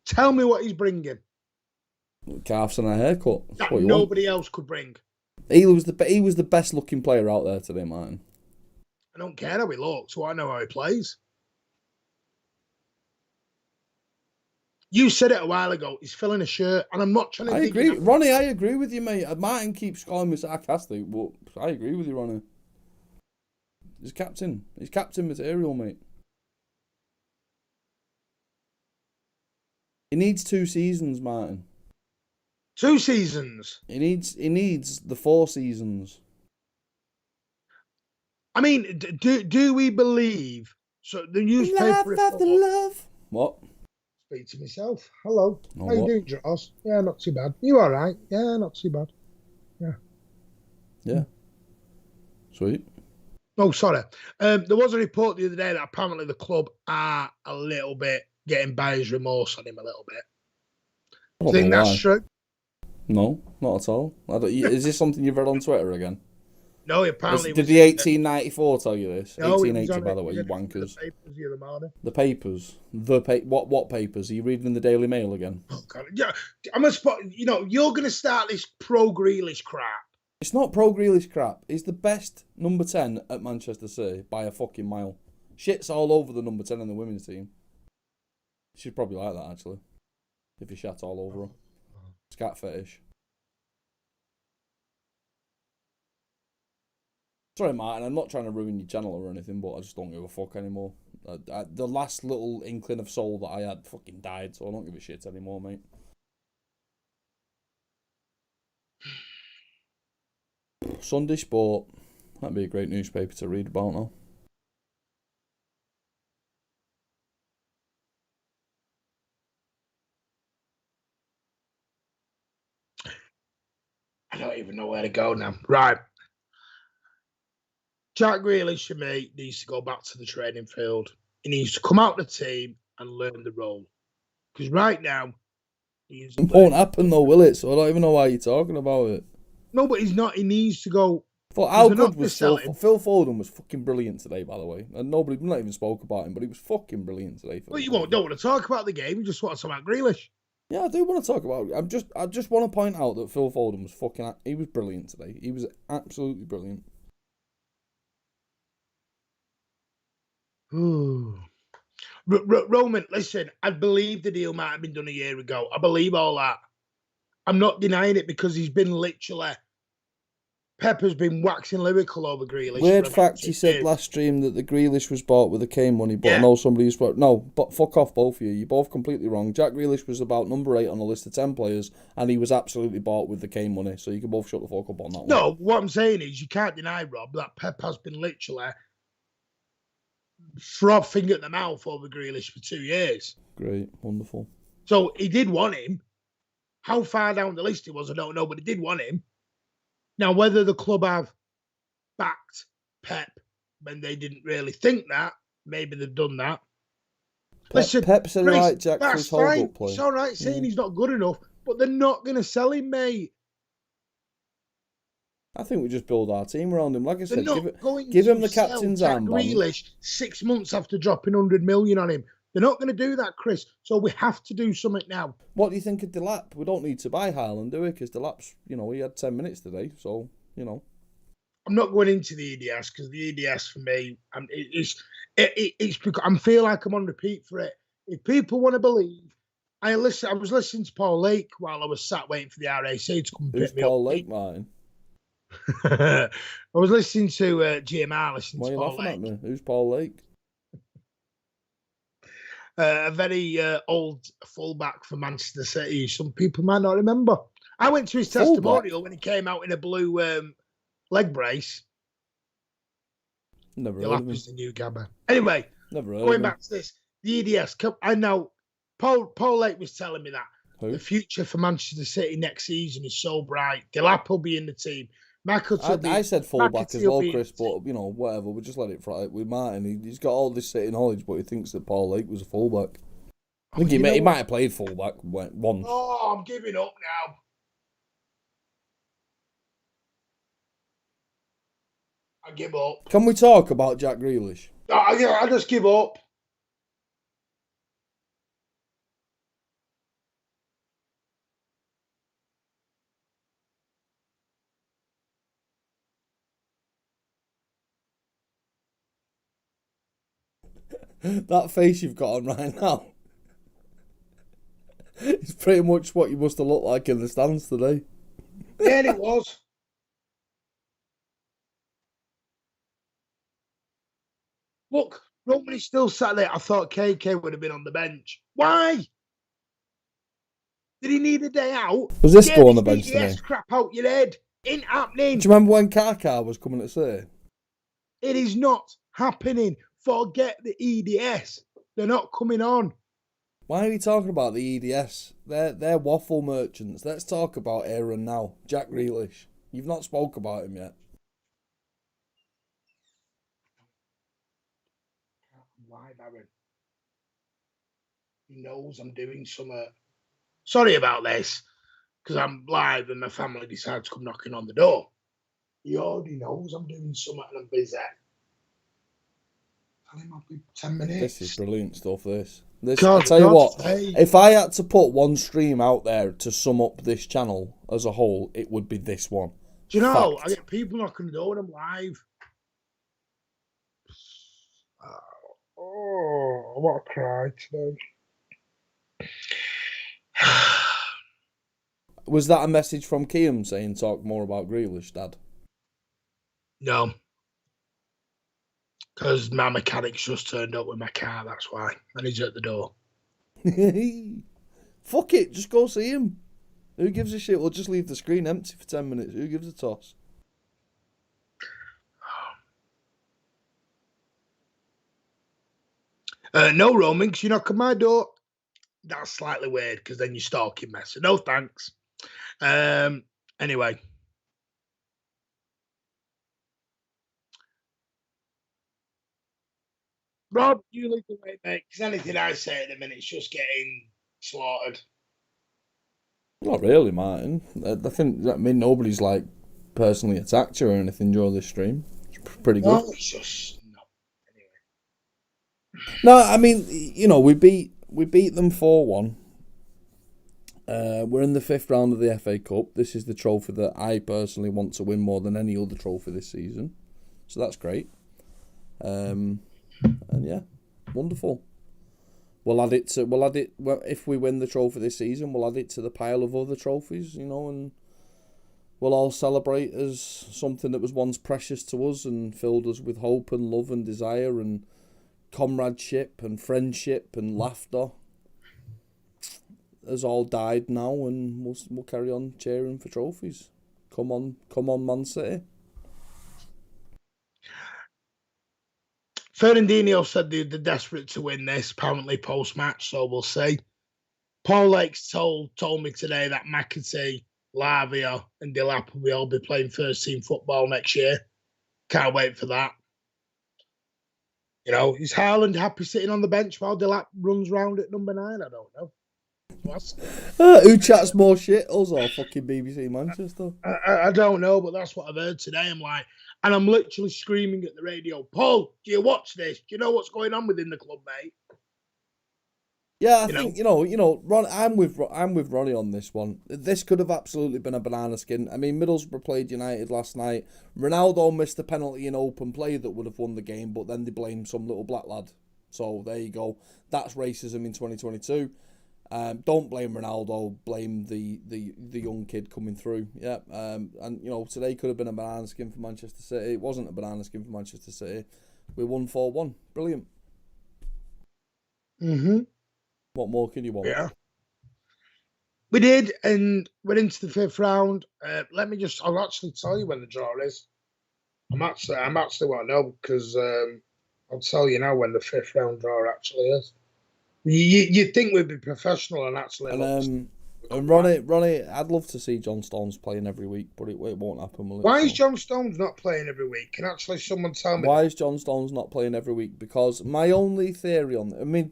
Tell me what he's bringing.
Calves and a haircut.
That nobody else could bring.
He was the best looking player out there today, Martin.
I don't care how he looks. I know how he plays. You said it a while ago. He's filling a shirt, and I'm not trying to.
I agree, Ronnie. I agree with you, mate. Martin keeps calling me sarcastic, but I agree with you, Ronnie. He's captain. He's captain material, mate. He needs 2 seasons, Martin.
2 seasons.
He needs the 4 seasons.
I mean, do we believe? So the newspaper.
Love. What?
Speak to myself. Hello. How you doing, Joss? Yeah, not too bad. You all right? Yeah, not too bad. Yeah.
Yeah. Sweet.
Oh, sorry. There was a report the other day that apparently the club are a little bit getting buyer's remorse on him a little bit. Do you think that's true?
No, not at all. Is this something you've read on Twitter again?
No, apparently.
Did the 1894 tell you this?
No,
1880, by the way, you wankers. The papers. What papers? Are you reading the Daily Mail again?
Oh God! Yeah, you're going to start this pro Grealish crap.
It's not pro Grealish crap. He's the best number 10 at Manchester City by a fucking mile. Shit's all over the number 10 in the women's team. She'd probably like that actually. If you shat all over her. It's cat fetish. Sorry, Martin, I'm not trying to ruin your channel or anything, but I just don't give a fuck anymore. The last little inkling of soul that I had fucking died, so I don't give a shit anymore, mate. Sunday Sport. That'd be a great newspaper to read about now.
I don't even know where to go now. Right. Jack Grealish, for me, needs to go back to the training field. He needs to come out the team and learn the role. Because right now,
it won't happen though, will it? So I don't even know why you're talking about it.
No, but he's not. He needs to go.
How good was Phil Foden was fucking brilliant today, by the way. And not even spoke about him, but he was fucking brilliant today.
Well, you don't want to talk about the game. You just want to talk about Grealish.
Yeah, I do want to talk about it. I just want to point out that Phil Foden was he was brilliant today. He was absolutely brilliant.
Roman, listen, I believe the deal might have been done a year ago. I believe all that. I'm not denying it because he's been literally Pepper's been waxing lyrical over Grealish.
Weird
for about
fact,
2
he said
years.
last stream that the Grealish was bought with the Kane money, but I
Yeah.
know somebody who's bought... No, but fuck off, both of you. You're both completely wrong. Jack Grealish was about number 8 on a list of 10 players, and he was absolutely bought with the Kane money, so you can both shut the fuck up on that one.
No, what I'm saying is you can't deny, Rob, that Pep has been literally frothing at the mouth over Grealish for 2 years.
Great, wonderful.
So he did want him. How far down the list he was, I don't know, but he did want him. Now, whether the club have backed Pep when they didn't really think that, maybe they've done that. Listen,
Pep said he
Chris,
liked Jack for
that's
his hold-up
fine.
play.
It's all right saying he's not good enough, but they're not going to sell him, mate.
I think we just build our team around him. Like I
They're
said,
not going
give
to
him the
sell
captain's
Jack
armband.
Grealish 6 months after dropping 100 million on him. They're not going to do that, Chris. So we have to do something now.
What do you think of Delap? We don't need to buy Haaland, do we? Because Delap's, he had 10 minutes today, so,
I'm not going into the EDS because the EDS for me, it's because I feel like I'm on repeat for it. If people want to believe, I was listening to Paul Lake while I was sat waiting for the RAC to come and
who's
pick me
Paul
up.
Lake, Martin?
I was listening to GMR, listening
Why are
to
you
Paul
laughing
Lake.
at me? Who's Paul Lake?
A very old fullback for Manchester City. Some people might not remember. I went to his testimonial when he came out in a blue leg brace.
Never heard
He'll
of
have
him.
the new Gabba. Anyway,
Never heard of
going
him.
back to this, the EDS. I know Paul Lake was telling me that
Who?
the future for Manchester City next season is so bright. Delap will be in the team.
I said fullback as
McAtee will
well,
be in
Chris,
the team.
but, whatever. We'll just let it fly with Martin. He's got all this City knowledge, but he thinks that Paul Lake was a fullback. I think he might have played fullback once.
Oh, I'm giving up now. I give up.
Can we talk about Jack Grealish?
I just give up.
That face you've got on right now is pretty much what you must have looked like in the stands today.
Yeah, it was. Look, nobody's still sat there. I thought KK would have been on the bench. Why? Did he need a day out?
Was this go on the bench today?
Crap out your head. Ain't happening.
Do you remember when Kaka was coming to say?
It is not happening. Forget the EDS. They're not coming on.
Why are we talking about the EDS? They're waffle merchants. Let's talk about Aaron now. Jack Grealish. You've not spoke about him yet.
Why, Darren? He knows I'm doing something. Sorry about this, because I'm live and my family decides to come knocking on the door. He already knows I'm doing something and I'm busy. Tell him I'll be 10 minutes.
This is brilliant stuff, this.
God,
I'll tell you what,
sake.
if I had to put one stream out there to sum up this channel as a whole, it would be this one.
Do you know,
Fact.
I get people knocking the door when I'm live. Oh, I want to cry today.
Was that a message from Kiam saying talk more about Grealish, Dad?
No. Because my mechanic's just turned up with my car, that's why. And he's at the door.
Fuck it, just go see him. Who gives a shit? We'll just leave the screen empty for 10 minutes. Who gives a toss?
No roaming, because you knock on my door. That's slightly weird, because then you're stalking me. So no thanks. Anyway. Rob, you lead the way, mate, because anything I say at the minute's just getting slaughtered.
Not really, Martin. I mean, nobody's like personally attacked you or anything during this stream. It's pretty good.
No, it's just not. Anyway.
No, I mean, we beat them 4-1. We're in the 5th round of the FA Cup. This is the trophy that I personally want to win more than any other trophy this season. So that's great. And yeah, wonderful. If we win the trophy this season, we'll add it to the pile of other trophies, and we'll all celebrate as something that was once precious to us and filled us with hope and love and desire and comradeship and friendship and laughter has all died now, and we'll carry on cheering for trophies. Come on, Man City.
Fernandinho said they're desperate to win this, apparently post-match, so we'll see. Paul Lakes told me today that McAtee, Lavia and Delap will all be playing first-team football next year. Can't wait for that. You know, is Haaland happy sitting on the bench while Delap runs round at number 9? I don't know.
Who chats more shit, us or fucking BBC Manchester?
I don't know, but that's what I've heard today. And I'm literally screaming at the radio, Paul, do you watch this? Do you know what's going on within the club, mate?
Yeah, I think Ron. I'm with Ronnie on this one. This could have absolutely been a banana skin. I mean, Middlesbrough played United last night. Ronaldo missed a penalty in open play that would have won the game, but then they blamed some little black lad. So there you go. That's racism in 2022. Don't blame Ronaldo. Blame the young kid coming through. Yeah. And today could have been a banana skin for Manchester City. It wasn't a banana skin for Manchester City. We won 4-1. Brilliant.
Mm-hmm.
What more can you want?
Yeah. We did, and we're into the 5th round. I'll actually tell you when the draw is. I'm actually want to know because I'll tell you now when the 5th round draw actually is. You'd think we'd be professional and actually.
And Ronnie, I'd love to see John Stones playing every week, but it won't happen. Will it?
Why is John Stones not playing every week? Can actually someone tell me?
Why is John Stones not playing every week? Because my only theory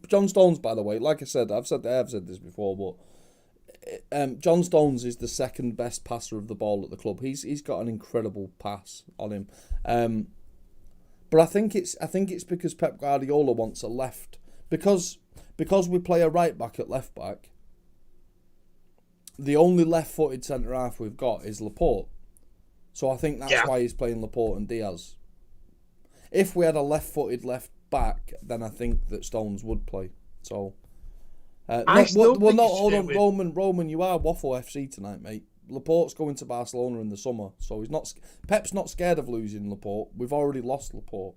John Stones, by the way, like I said, I've said this before, but John Stones is the second best passer of the ball at the club. He's got an incredible pass on him. But I think it's because Pep Guardiola wants a left because we play a right back at left back. The only left-footed centre-half we've got is Laporte. So I think that's why he's playing Laporte and Diaz. If we had a left-footed left-back, then I think that Stones would play. So, hold on, Roman, you are Waffle FC tonight, mate. Laporte's going to Barcelona in the summer, so he's not. Pep's not scared of losing Laporte. We've already lost Laporte.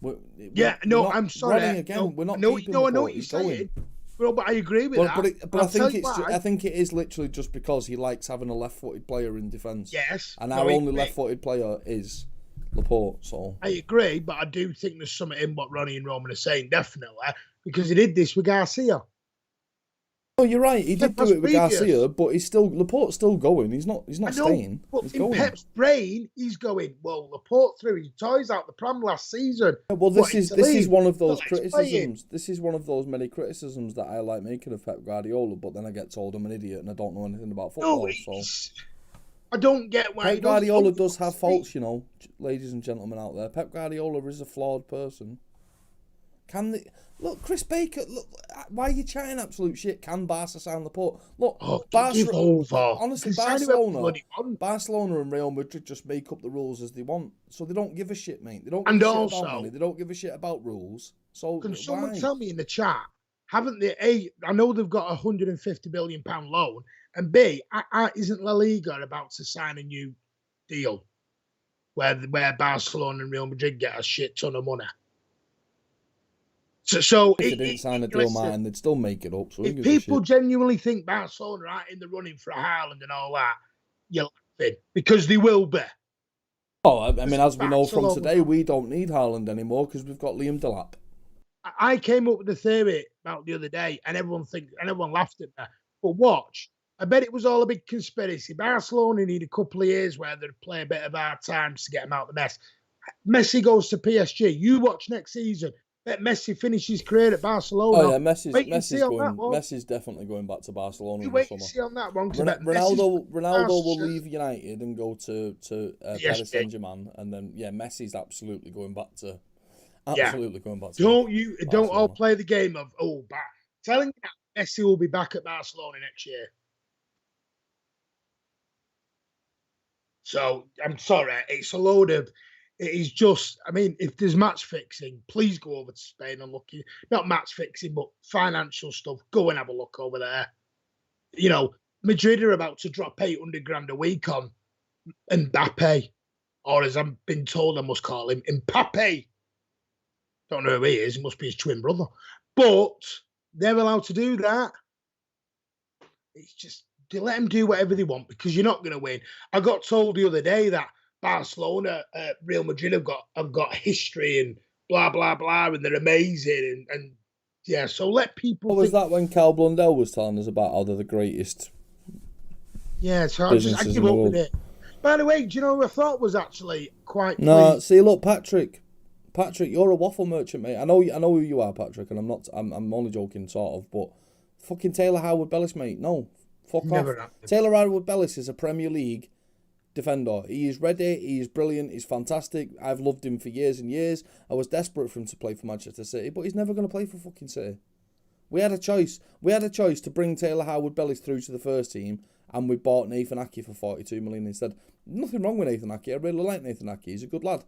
I'm sorry.
We're not keeping Laporte.
I know what you're saying. Well, but I agree with that.
But I think it is literally just because he likes having a left-footed player in defence.
Yes.
And our only left-footed player is Laporte. So
I agree, but I do think there's something in what Ronnie and Roman are saying, definitely, because he did this with Garcia.
Oh, you're right. He did do it with Garcia, but Laporte's still going. He's not staying.
But
he's
in
going.
Pep's brain, he's going, well, Laporte threw his toys out the pram last season.
Well, this is one of those criticisms. This is one of those many criticisms that I like making of Pep Guardiola, but then I get told I'm an idiot and I don't know anything about football.
I don't get why
Pep Guardiola does have faults, ladies and gentlemen out there. Pep Guardiola is a flawed person. Look, Chris Baker, why are you chatting absolute shit? Can Barca sign Laporte? Look, honestly, Barcelona and Real Madrid just make up the rules as they want. So they don't give a shit, mate. They don't give a shit about money. They don't give a shit about rules. So
can someone tell me in the chat, haven't they, A, I know they've got a £150 million loan, and B, isn't La Liga about to sign a new deal where Barcelona and Real Madrid get a shit ton of money? So
if they didn't sign a deal, man, they'd still make it up. So
if people genuinely think Barcelona are in the running for a Haaland and all that, you're laughing, because they will be.
Oh, I mean, as we know from today, we don't need Haaland anymore because we've got Liam Delap.
I came up with a theory about the other day, and everyone laughed at me. But watch, I bet it was all a big conspiracy. Barcelona need a couple of years where they'd play a bit of hard times to get them out of the mess. Messi goes to PSG. You watch next season. Bet Messi finishes his career at Barcelona.
Oh yeah, Messi's definitely going back to Barcelona in the summer.
See on that one.
Ronaldo will leave United and go to Paris Saint-Germain, and then Messi's absolutely going back to
Don't all play the game of telling you that Messi will be back at Barcelona next year. So I'm sorry, it's a load of. It is just, I mean, if there's match fixing, please go over to Spain and look. Not match fixing, but financial stuff. Go and have a look over there. Madrid are about to drop 800 grand a week on Mbappe, or as I've been told I must call him, Mbappe. Don't know who he is. It must be his twin brother. But they're allowed to do that. It's just, they let them do whatever they want because you're not going to win. I got told the other day that Barcelona, Real Madrid have got history and blah, blah, blah, and they're amazing. And yeah, so let people.
What was that when Cal Blundell was telling us about how they're the greatest?
Yeah, so I give up with it. By the way, do you know who I thought was actually quite pleased?
See, look, Patrick, you're a waffle merchant, mate. I know who you are, Patrick, and I'm only joking, sort of, but fucking Taylor Howard-Bellis, mate, no, fuck off. Taylor Howard-Bellis is a Premier League defender. He is ready, he is brilliant, he's fantastic. I've loved him for years and years. I was desperate for him to play for Manchester City, but he's never going to play for fucking City. We had a choice to bring Taylor Howard-Bellis through to the first team, and we bought Nathan Ake for 42 million instead. Nothing wrong with Nathan Ake. I really like Nathan Ake. He's a good lad.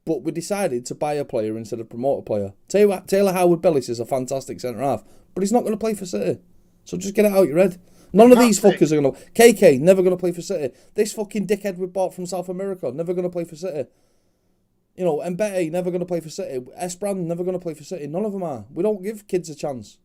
But we decided to buy a player instead of promote a player. Taylor Howard-Bellis is a fantastic centre-half, but he's not going to play for City. So just get it out your head. None of these fuckers are going to... KK, never going to play for City. This fucking dickhead we bought from South America, never going to play for City. You know, Mbete, never going to play for City. Esbrand, never going to play for City. None of them are. We don't give kids a chance.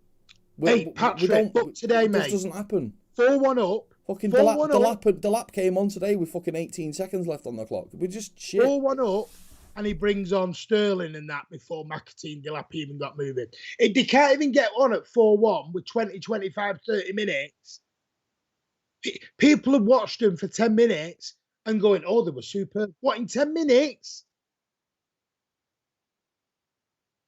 Patrick, today, mate.
It just doesn't happen.
4-1 up.
Fucking Delap came on today with fucking 18 seconds left on the clock. We just shit.
4-1 up, and he brings on Sterling and that before McAtee and Delap even got moving. They can't even get on at 4-1 with 20, 25, 30 minutes. People have watched them for 10 minutes and going, oh, they were super. What, in 10 minutes?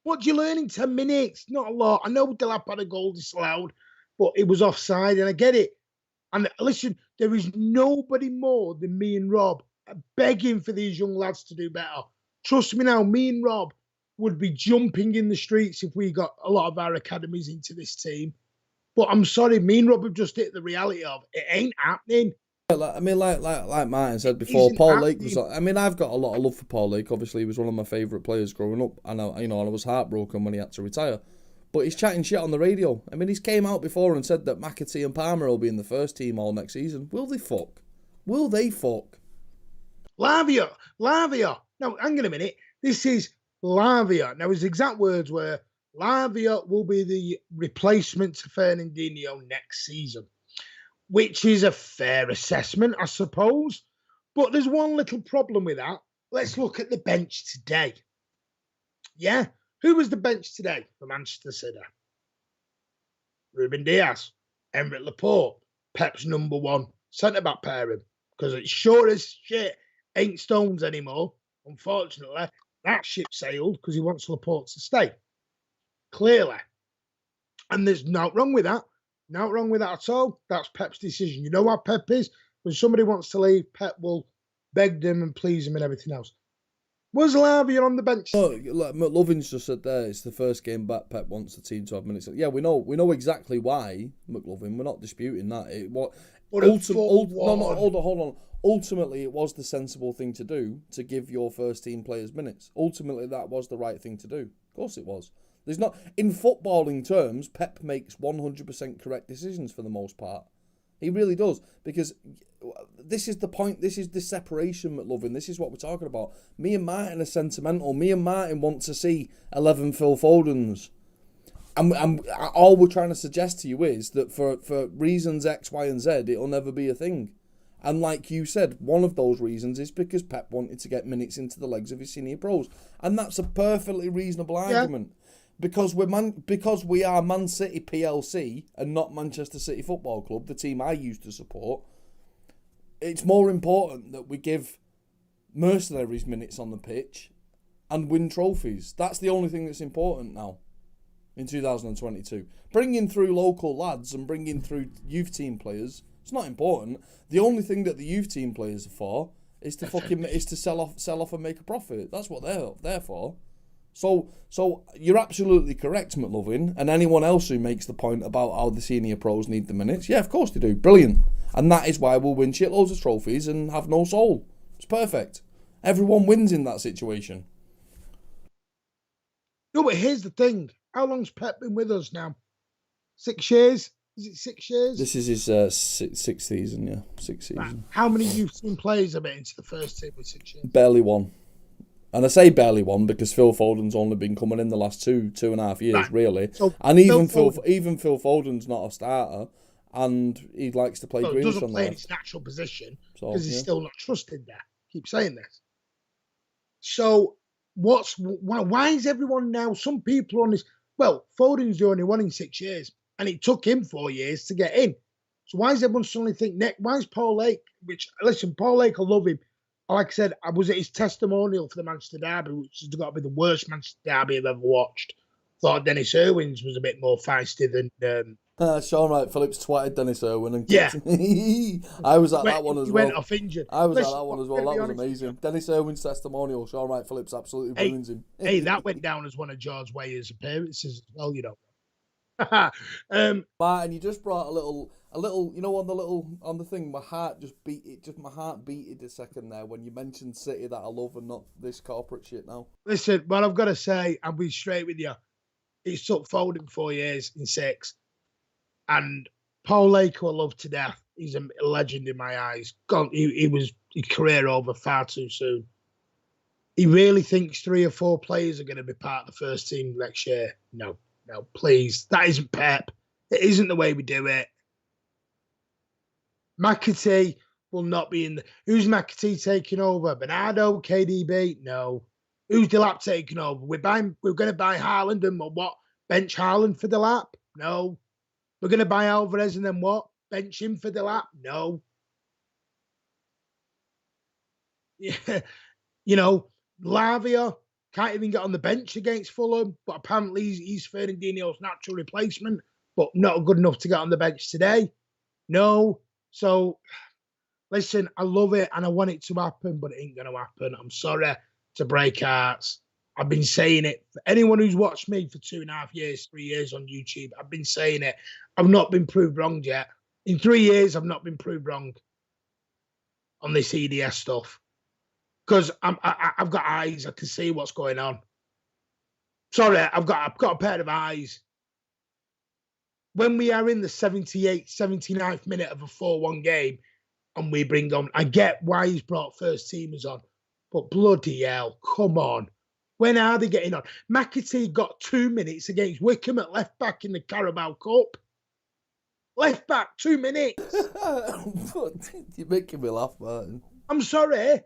What do you learn in 10 minutes? Not a lot. I know Delap had a goal disallowed, but it was offside, and I get it. And listen, there is nobody more than me and Rob begging for these young lads to do better. Trust me now, me and Rob would be jumping in the streets if we got a lot of our academies into this team. But I'm sorry, me and Rob have just hit the reality of it ain't happening.
I mean, like Martin said before, Paul Lake was. I mean, I've got a lot of love for Paul Lake. Obviously, he was one of my favourite players growing up, and I was heartbroken when he had to retire. But he's chatting shit on the radio. I mean, he's came out before and said that McAtee and Palmer will be in the first team all next season. Will they fuck? Will they fuck?
Lavia. Now, hang on a minute. This is Lavia. Now, his exact words were, Lavia will be the replacement to Fernandinho next season, which is a fair assessment, I suppose. But there's one little problem with that. Let's look at the bench today. Yeah? Who was the bench today for Manchester City? Ruben Diaz, Emerick Laporte, Pep's number one centre-back pairing. Because it's sure as shit ain't Stones anymore. Unfortunately, that ship sailed because he wants Laporte to stay. Clearly. And there's nothing wrong with that. Not wrong with that at all. That's Pep's decision. You know how Pep is? When somebody wants to leave, Pep will beg them and please them and everything else. Was Lavia on the bench?
Oh, like McLovin's just said there, it's the first game back. Pep wants the team to have minutes. Yeah, we know exactly why, McLovin. We're not disputing that. Hold on. Ultimately, it was the sensible thing to do to give your first team players minutes. Ultimately, that was the right thing to do. Of course, it was. There's not, in footballing terms, Pep makes 100% correct decisions for the most part. He really does, because this is the point. This is the separation, McLovin. This is what we're talking about. Me and Martin are sentimental. Me and Martin want to see 11 Phil Fodens. And all we're trying to suggest to you is that for reasons X, Y, and Z, it'll never be a thing. And like you said, one of those reasons is because Pep wanted to get minutes into the legs of his senior pros. And that's a perfectly reasonable argument. Because we are Man City PLC and not Manchester City Football Club, the team I used to support, it's more important that we give mercenaries minutes on the pitch and win trophies. That's the only thing that's important now in 2022. Bringing through local lads and bringing through youth team players, it's not important. The only thing that the youth team players are for is to sell off and make a profit. That's what they're there for. So you're absolutely correct, McLovin, and anyone else who makes the point about how the senior pros need the minutes. Yeah, of course they do. Brilliant. And that is why we'll win shitloads of trophies and have no soul. It's perfect. Everyone wins in that situation.
No, but here's the thing. How long's Pep been with us now? 6 years? Is it 6 years?
This is his sixth season, yeah. Sixth season.
Right. How many youth team players have been into the first team with 6 years?
Barely one. And I say barely one because Phil Foden's only been coming in the last two and a half years, right. Really.
So
and even Phil Foden's not a starter, and he likes to play Grealish on the left.
Doesn't play in his natural position because he's still not trusted there. Keep saying this. So why is everyone now? Some people on this. Well, Foden's the only one in 6 years, and it took him 4 years to get in. So why is everyone suddenly think why is Paul Lake? Which listen, Paul Lake, I love him. Like I said, I was at his testimonial for the Manchester Derby, which has got to be the worst Manchester Derby I've ever watched. Thought Dennis Irwin's was a bit more feisty than.
Sean Wright Phillips twatted Dennis Irwin and
yeah.
I was at that one as well.
He went off injured.
I was at that one as well. That was amazing. Dennis Irwin's testimonial. Sean Wright Phillips absolutely ruins him.
Hey, that went down as one of George Weah's appearances as well. You know.
Martin, you just brought a little, you know, on the thing, my heart just beat it. Just my heart beated a second there when you mentioned City that I love and not this corporate shit now.
Listen, what I've got to say, I'll be straight with you. It's took Foden 4 years in 6, and Paul Lake, who I love to death, he's a legend in my eyes. God, he was his career over far too soon. He really thinks 3 or 4 players are going to be part of the first team next year. No, please. That isn't Pep. It isn't the way we do it. McAtee will not be in the... Who's McAtee taking over? Bernardo, KDB? No. Who's Delap taking over? We're going to buy Haaland and what? Bench Haaland for Delap? No. We're going to buy Alvarez and then what? Bench him for Delap? No. Yeah. You know, Lavia can't even get on the bench against Fulham, but apparently he's Fernandinho's natural replacement, but not good enough to get on the bench today. No. So, listen, I love it and I want it to happen, but it ain't going to happen. I'm sorry to break hearts. I've been saying it. For anyone who's watched me for 2.5 years, 3 years on YouTube, I've been saying it. I've not been proved wrong yet. In 3 years, I've not been proved wrong on this EDS stuff. Because I've got eyes, I can see what's going on. Sorry, I've got a pair of eyes. When we are in the 78th, 79th minute of a 4-1 game, and we bring on, I get why he's brought first teamers on, but bloody hell, come on. When are they getting on? McAtee got 2 minutes against Wickham at left back in the Carabao Cup. Left back, 2 minutes.
You're making me laugh, Martin.
I'm sorry.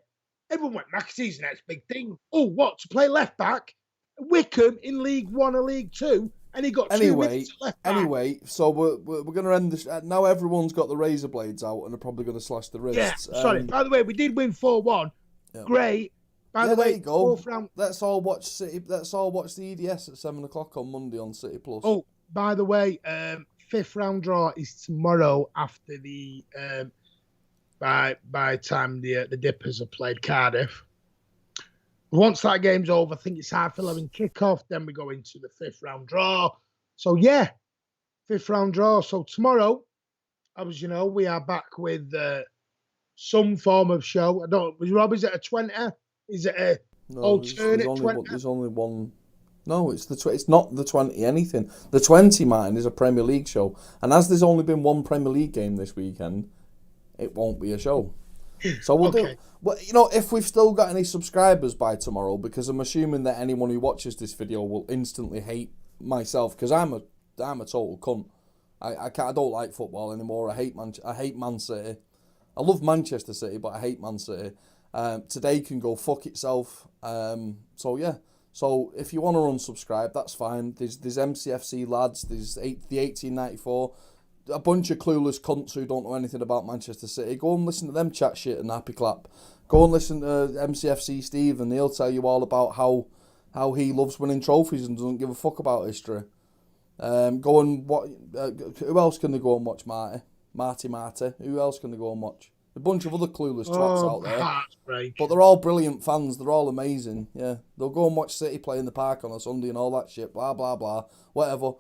Everyone went, McAtee's the next big thing. Oh, what? To play left back? Wickham in League One or League Two, and he got 2 minutes at left back.
Anyway, so we're going to end this. Now everyone's got the razor blades out and are probably going to slash the wrists.
Yeah, sorry. By the way, we did win 4-1. Yeah. Great. By the way,
there you go. Let's all watch City. Let's all watch the EDS at 7:00 on Monday on City Plus.
Oh, by the way, 5th round draw is tomorrow after the by time the Dippers have played Cardiff. Once that game's over, I think it's 11:30 kickoff. Then we go into the 5th round draw. So yeah, 5th round draw. So tomorrow, as you know, we are back with some form of show. I don't. Rob, is it a 20? Is it a alternate 20?
There's only one. No, it's not the 20 anything. The 20, Martin, is a Premier League show, and as there's only been one Premier League game this weekend, it won't be a show. So we'll do. Well, you know, if we've still got any subscribers by tomorrow, because I'm assuming that anyone who watches this video will instantly hate myself because I'm a total cunt. I don't like football anymore. I hate Man City. I love Manchester City, but I hate Man City. Today can go fuck itself. So yeah. So if you want to unsubscribe, that's fine. There's MCFC lads. There's the 1894. A bunch of clueless cunts who don't know anything about Manchester City. Go and listen to them chat shit and happy clap. Go and listen to MCFC Steve and he'll tell you all about how he loves winning trophies and doesn't give a fuck about history. Go and what? Who else can they go and watch? Marty. Who else can they go and watch? A bunch of other clueless twats out there. But they're all brilliant fans. They're all amazing. Yeah, they'll go and watch City play in the park on a Sunday and all that shit. Blah blah blah. Whatever.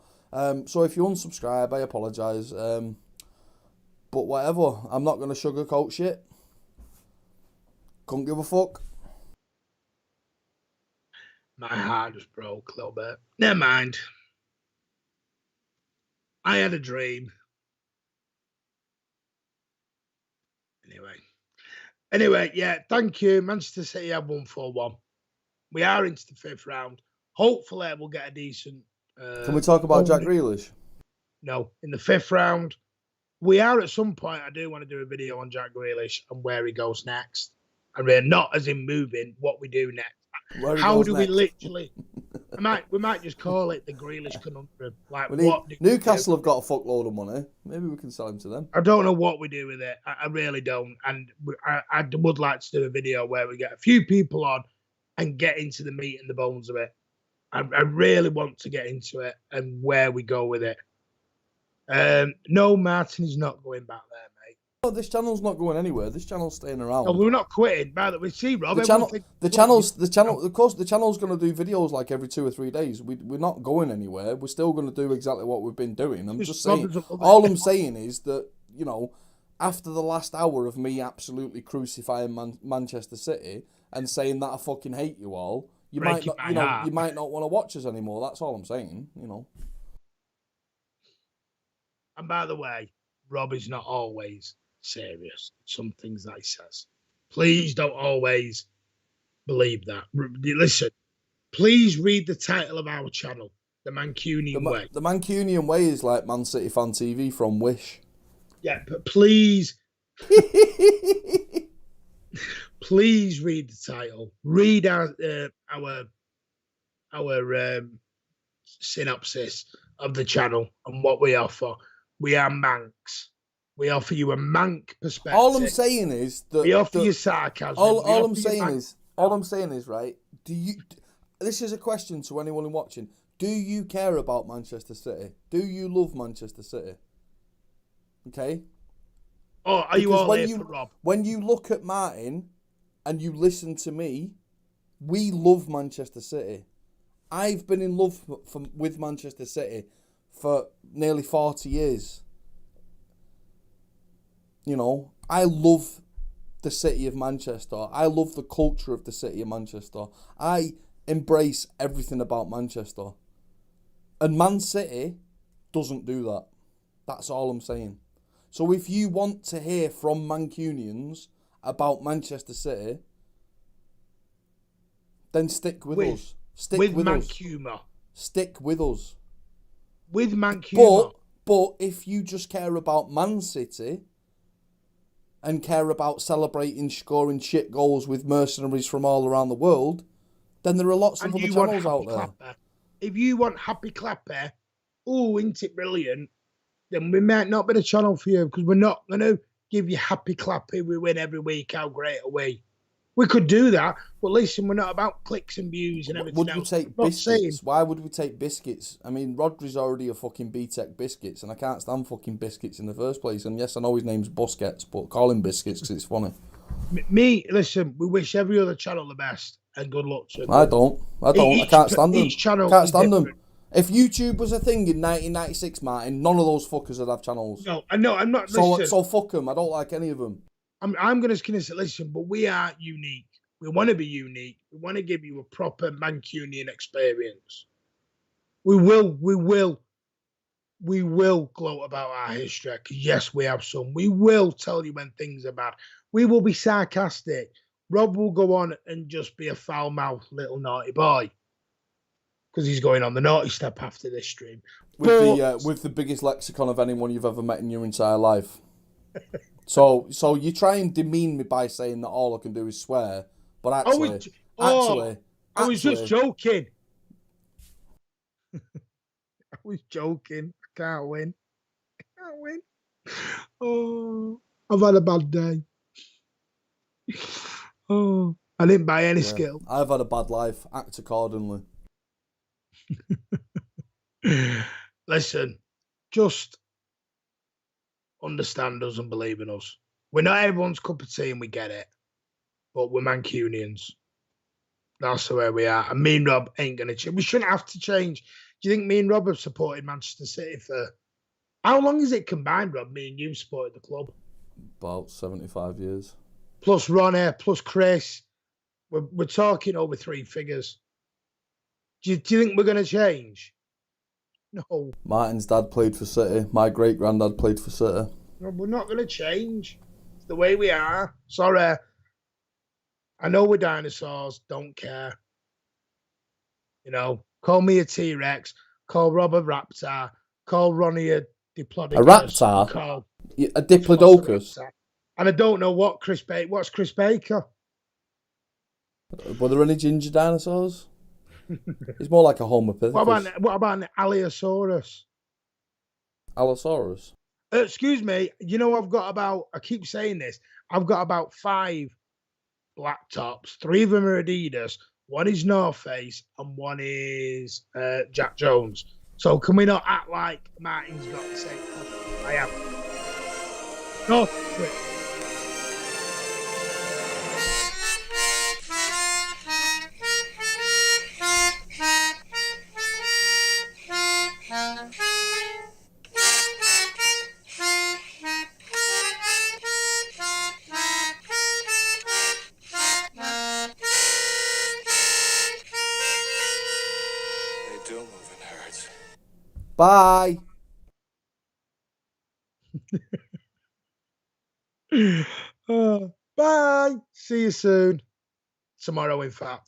So if you unsubscribe, I apologise. But whatever. I'm not going to sugarcoat shit. Couldn't give a fuck.
My heart just broke a little bit. Never mind. I had a dream. Anyway, yeah, thank you. Manchester City have won 4-1. We are into the 5th round. Hopefully, we'll get a decent.
Can we talk about Jack Grealish?
No, in the 5th round. We are at some point. I do want to do a video on Jack Grealish and where he goes next. And we're not as in moving, what we do next. How do we literally? We might just call it the Grealish conundrum. Like,
Newcastle have got a fuckload of money. Maybe we can sell him to them.
I don't know what we do with it. I really don't. And I would like to do a video where we get a few people on and get into the meat and the bones of it. I really want to get into it and where we go with it. No, Martin is not going back there, mate.
Oh, this channel's not going anywhere. This channel's staying around.
No, we're not quitting. By the way, see, Rob.
The channel. Of course, the channel's going to do videos like every 2 or 3 days. We're not going anywhere. We're still going to do exactly what we've been doing. I'm just saying. All I'm saying is that, you know, after the last hour of me absolutely crucifying Manchester City and saying that I fucking hate you all, you might not want to watch us anymore. That's all I'm saying. You know.
And by the way, Rob is not always serious. Some things that he says. Please don't always believe that. Listen, please read the title of our channel, The Mancunian Way.
The Mancunian Way is like Man City Fan TV from Wish.
Yeah, but please, please read the title. Read our synopsis of the channel and what we offer. We are Mancs. We offer you a Manc perspective.
All I'm saying is that
we offer you sarcasm.
All I'm saying is, right? This is a question to anyone watching. Do you care about Manchester City? Do you love Manchester City? Okay.
Oh, are you all here for Rob?
When you look at Martin and you listen to me, we love Manchester City. I've been in love with Manchester City for nearly 40 years. You know, I love the city of Manchester. I love the culture of the city of Manchester. I embrace everything about Manchester. And Man City doesn't do that. That's all I'm saying. So if you want to hear from Mancunians about Manchester City, then stick with us. Stick with us. Stick with us.
With Mancunian.
But if you just care about Man City and care about celebrating scoring shit goals with mercenaries from all around the world, then there are lots of other channels out there.
Clapper. If you want Happy Clapper, oh, isn't it brilliant? Then we might not be the channel for you because we're not going to give you Happy Clapper. We win every week. How great are we? We could do that, but listen, we're not about clicks and views and everything.
Would we take biscuits? Why would we take biscuits? I mean, Rodri's already a fucking B-Tech biscuits, and I can't stand fucking biscuits in the first place. And yes, I know his name's Busquets, but call him biscuits because it's funny.
Listen, we wish every other channel the best and good luck to them.
I don't. I can't stand them.
Each channel
can't stand them. If YouTube was a thing in 1996, Martin, none of those fuckers would have channels.
No, I'm not.
So fuck them. I don't like any of them.
I'm going to listen, but we are unique. We want to be unique. We want to give you a proper Mancunian experience. We will gloat about our history, because yes, we have some. We will tell you when things are bad. We will be sarcastic. Rob will go on and just be a foul-mouthed little naughty boy, because he's going on the naughty step after this stream.
With the biggest lexicon of anyone you've ever met in your entire life. So you try and demean me by saying that all I can do is swear, but actually,
I was just joking. I was joking. I can't win. Oh, I've had a bad day. Oh, I didn't buy any skill.
I've had a bad life. Act accordingly.
Listen, just understand us and believe in us. We're not everyone's cup of tea and we get it, but we're Mancunians. That's the way we are. And me and Rob ain't going to change. We shouldn't have to change. Do you think me and Rob have supported Manchester City for... How long is it combined, Rob? Me and you supported the club?
About 75 years.
Plus Ronnie, plus Chris. We're talking over 3 figures. Do you think we're going to change? No.
Martin's dad played for City. My great-granddad played for City.
No, we're not going to change. the way we are. Sorry. I know we're dinosaurs. Don't care. You know, call me a T-Rex. Call Rob a raptor. Call Ronnie a diplodocus.
A raptor?
Call
A diplodocus?
And I don't know what what's Chris Baker?
Were there any ginger dinosaurs? It's more like a Homo pithecus.
What about an Allosaurus?
Allosaurus?
Excuse me. You know, I keep saying this, I've got about 5 black tops. 3 of them are Adidas. 1 is North Face and 1 is Jack Jones. So can we not act like Martin's got the same? I have. No, wait.
Bye.
Bye. See you soon. Tomorrow, in fact.